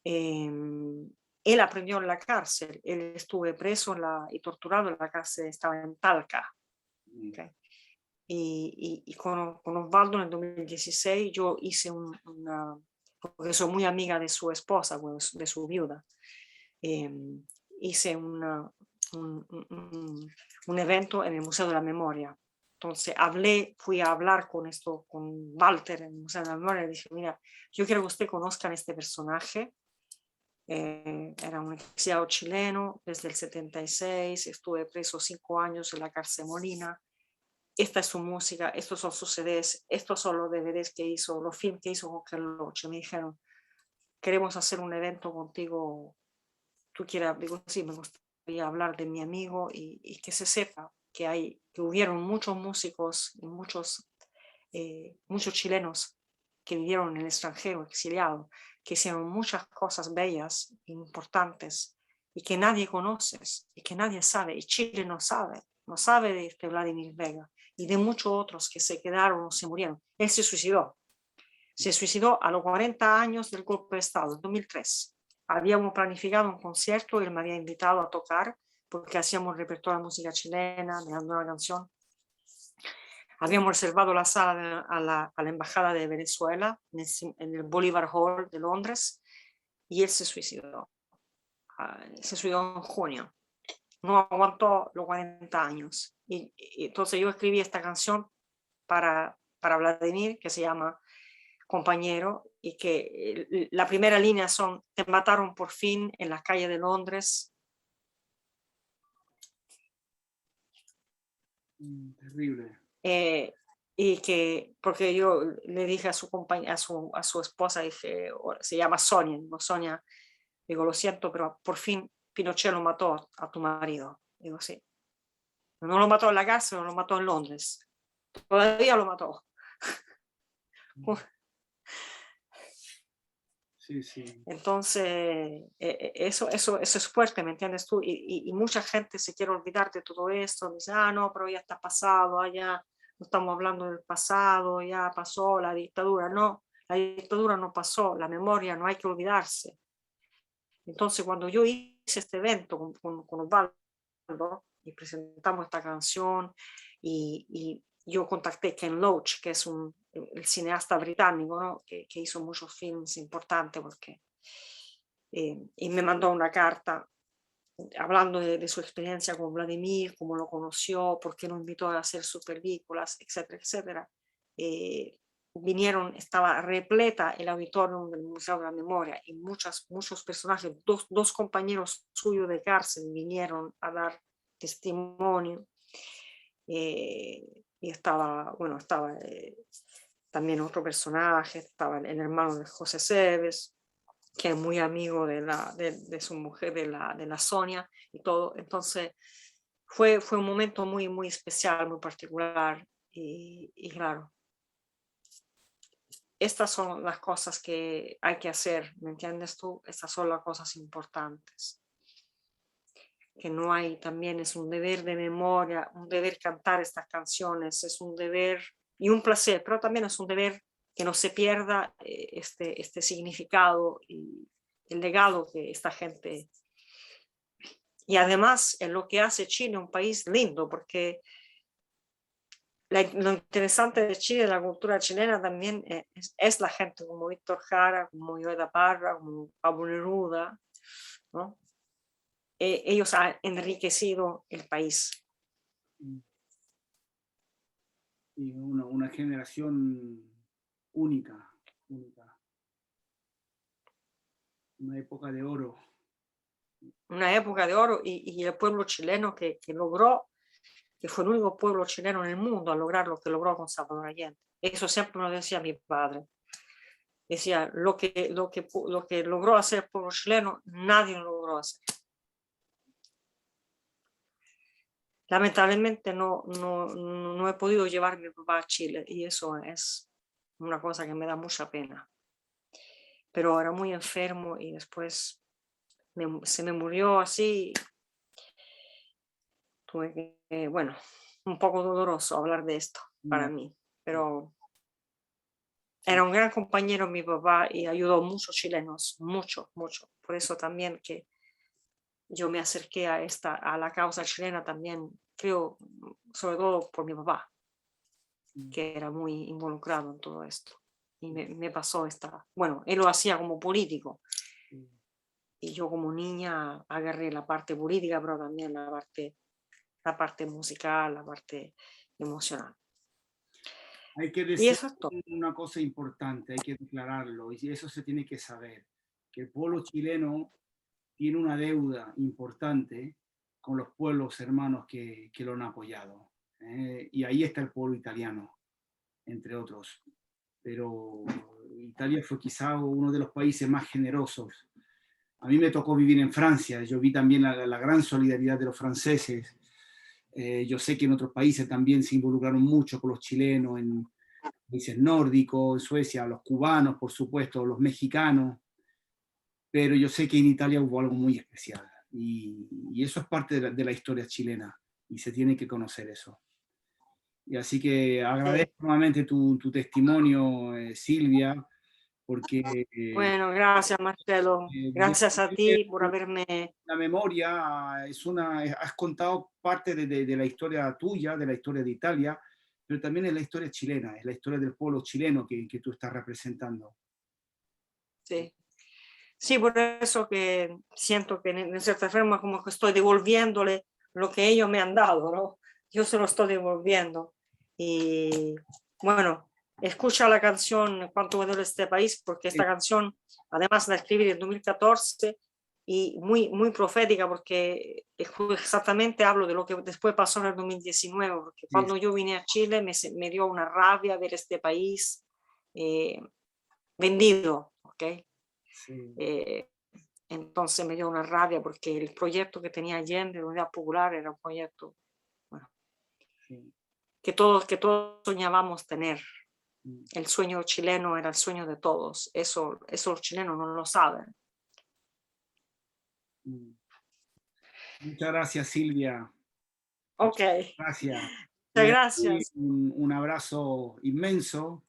Él aprendió en la cárcel, él estuvo preso y torturado en la cárcel, estaba en Talca. Mm. ¿Okay? Y con Osvaldo en el 2016 yo hice porque soy muy amiga de su esposa, de su viuda, hice un evento en el Museo de la Memoria. Entonces fui a hablar con Walter en el Museo de la Memoria y dije, mira, yo quiero que usted conozcan este personaje. Era un exiliado chileno desde el 76, estuve preso 5 años en la cárcel Molina. Esta es su música, estos son sus CDs, estos son los DVDs que hizo, los films que hizo con Ken Loach. Me dijeron, queremos hacer un evento contigo, tú quieras, digo, sí, me gustaría hablar de mi amigo y que se sepa que hubieron muchos músicos y muchos chilenos que vivieron en el extranjero, exiliados, que hicieron muchas cosas bellas, importantes, y que nadie conoce, y que nadie sabe, y Chile no sabe de este Vladimir Vega, y de muchos otros que se quedaron o se murieron. Él se suicidó a los 40 años del golpe de Estado, en 2003. Habíamos planificado un concierto, él me había invitado a tocar, porque hacíamos repertorio de música chilena, de la nueva canción. Habíamos reservado la sala a la Embajada de Venezuela, en el Bolívar Hall de Londres, y él se suicidó. Se suicidó en junio. No aguantó los 40 años. Y entonces yo escribí esta canción para Vladimir, que se llama Compañero, y que la primera línea son: te mataron por fin en las calles de Londres. Terrible. Y que, porque yo le dije a su esposa, dije, se llama Sonia, digo, Sonia, digo, lo siento, pero por fin Pinochet lo mató a tu marido. Digo, sí. No lo mató en la cárcel, no lo mató en Londres. Todavía lo mató. Sí, sí. Entonces, eso es fuerte, ¿me entiendes tú? Y mucha gente se quiere olvidar de todo esto, dice, no, pero ya está pasado, ya no estamos hablando del pasado, ya pasó la dictadura. No, la dictadura no pasó, la memoria no hay que olvidarse. Entonces, cuando yo hice este evento con Osvaldo y presentamos esta canción, y yo contacté a Ken Loach, que es el cineasta británico, ¿no? que hizo muchos filmes importantes, y me mandó una carta hablando de su experiencia con Vladimir, cómo lo conoció, por qué lo invitó a hacer sus películas, etcétera, etcétera. Estaba repleta el auditorio del Museo de la Memoria, y muchos personajes, dos compañeros suyos de cárcel vinieron a dar testimonio. Y estaba también otro personaje, estaba el hermano de José Cebes, que es muy amigo de su mujer, de la Sonia y todo. Entonces fue un momento muy, muy especial, muy particular. Y claro, estas son las cosas que hay que hacer, ¿me entiendes tú? Estas son las cosas importantes. Que no hay, también es un deber de memoria, un deber cantar estas canciones, es un deber y un placer, pero también es un deber que no se pierda este significado y el legado que esta gente. Y además es lo que hace Chile un país lindo, porque lo interesante de Chile, la cultura chilena también es la gente como Víctor Jara, como Yoeda Parra, como Pablo Neruda, ¿no? Ellos han enriquecido el país. Y una generación única, única, una época de oro. Una época de oro y el pueblo chileno que logró, que fue el único pueblo chileno en el mundo a lograr lo que logró con Salvador Allende. Eso siempre me lo decía mi padre. Decía, lo que logró hacer el pueblo chileno, nadie lo logró hacer. Lamentablemente no he podido llevar a mi papá a Chile y eso es una cosa que me da mucha pena. Pero era muy enfermo y después se me murió así. Tuve que, bueno, un poco doloroso hablar de esto para mí, pero era un gran compañero mi papá y ayudó a muchos chilenos, mucho, mucho. Por eso también que yo me acerqué a la causa chilena también, creo, sobre todo por mi papá, que era muy involucrado en todo esto. Y me pasó bueno, él lo hacía como político. Y yo como niña agarré la parte política, pero también la parte musical, la parte emocional. Hay que Y decir eso es todo. una cosa importante, hay que declararlo, y eso se tiene que saber, que el pueblo chileno tiene una deuda importante con los pueblos hermanos que lo han apoyado. Y ahí está el pueblo italiano, entre otros. Pero Italia fue quizá uno de los países más generosos. A mí me tocó vivir en Francia, yo vi también la gran solidaridad de los franceses. Yo sé que en otros países también se involucraron mucho con los chilenos, en países nórdicos, en Suecia, los cubanos, por supuesto, los mexicanos, pero yo sé que en Italia hubo algo muy especial y eso es parte de la historia chilena y se tiene que conocer eso. Y así que agradezco nuevamente tu testimonio, Silvia, porque Bueno, gracias Marcelo. Gracias a ti por haberme. la memoria has contado parte de la historia tuya, de la historia de Italia, pero también es la historia chilena, es la historia del pueblo chileno que tú estás representando. Sí. Sí, por eso que siento que en cierta forma como que estoy devolviéndole lo que ellos me han dado, ¿no? Yo se lo estoy devolviendo. Y bueno, escucha la canción Cuánto me duele este país, porque esta canción, además la escribí en 2014 y muy, muy profética, porque exactamente hablo de lo que después pasó en el 2019, porque cuando yo vine a Chile me dio una rabia ver este país vendido, ¿ok? Sí. Entonces me dio una rabia porque el proyecto que tenía Allende de Unidad Popular era un proyecto, bueno, Sí. que todos soñábamos tener. El sueño chileno era el sueño de todos. Eso los chilenos no lo saben. Muchas gracias, Silvia. Ok. Gracias. Muchas gracias. Un abrazo inmenso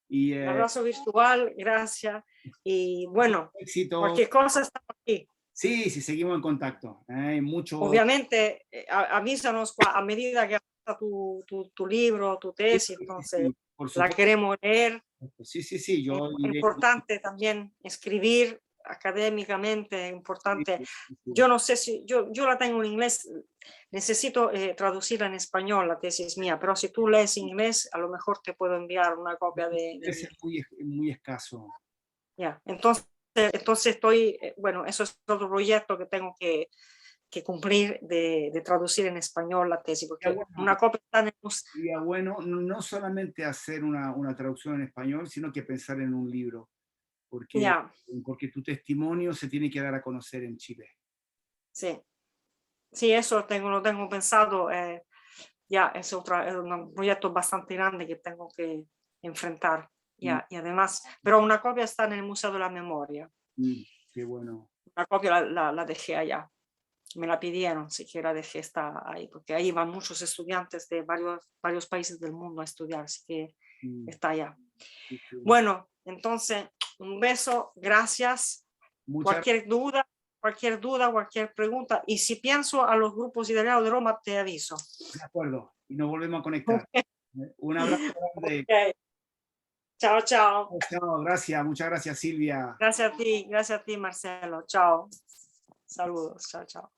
y Un abrazo virtual, gracias. Y bueno, éxito. cualquier cosa estamos aquí. Sí, sí, seguimos en contacto. Mucho. Obviamente, avísanos a medida que avanza tu libro, tu tesis, entonces Sí, por la supuesto. queremos leer. Sí, sí, sí, Es yo iré. importante también escribir académicamente, importante. Sí. Yo no sé si, yo la tengo en inglés, necesito traducirla en español, la tesis mía, pero si tú lees inglés, a lo mejor te puedo enviar una copia de Es muy, muy escaso. Ya, entonces estoy, bueno, eso es otro proyecto que tengo que cumplir de traducir en español la tesis, porque una copia está en el museo. Sería bueno no solamente hacer una traducción en español, sino que pensar en un libro. porque, Ya, porque tu testimonio se tiene que dar a conocer en Chile. sí. Sí, eso lo tengo pensado. Ya, es un proyecto bastante grande que tengo que enfrentar. Mm, Ya, y además, pero una copia está en el Museo de la Memoria. qué bueno. Una copia la dejé allá. Me la pidieron, sí que la dejé, está ahí, porque ahí van muchos estudiantes de varios países del mundo a estudiar, así que Mm, está allá. sí, sí. Bueno, entonces, un beso, gracias. Muchas Cualquier duda, cualquier pregunta. Y si pienso a los grupos italianos de Roma, te aviso. de acuerdo. Y nos volvemos a conectar. Un abrazo grande. Ok. Chao, chao. Chao, gracias. Muchas gracias, Silvia. Gracias a ti, Marcelo. Chao. Saludos, chao, chao.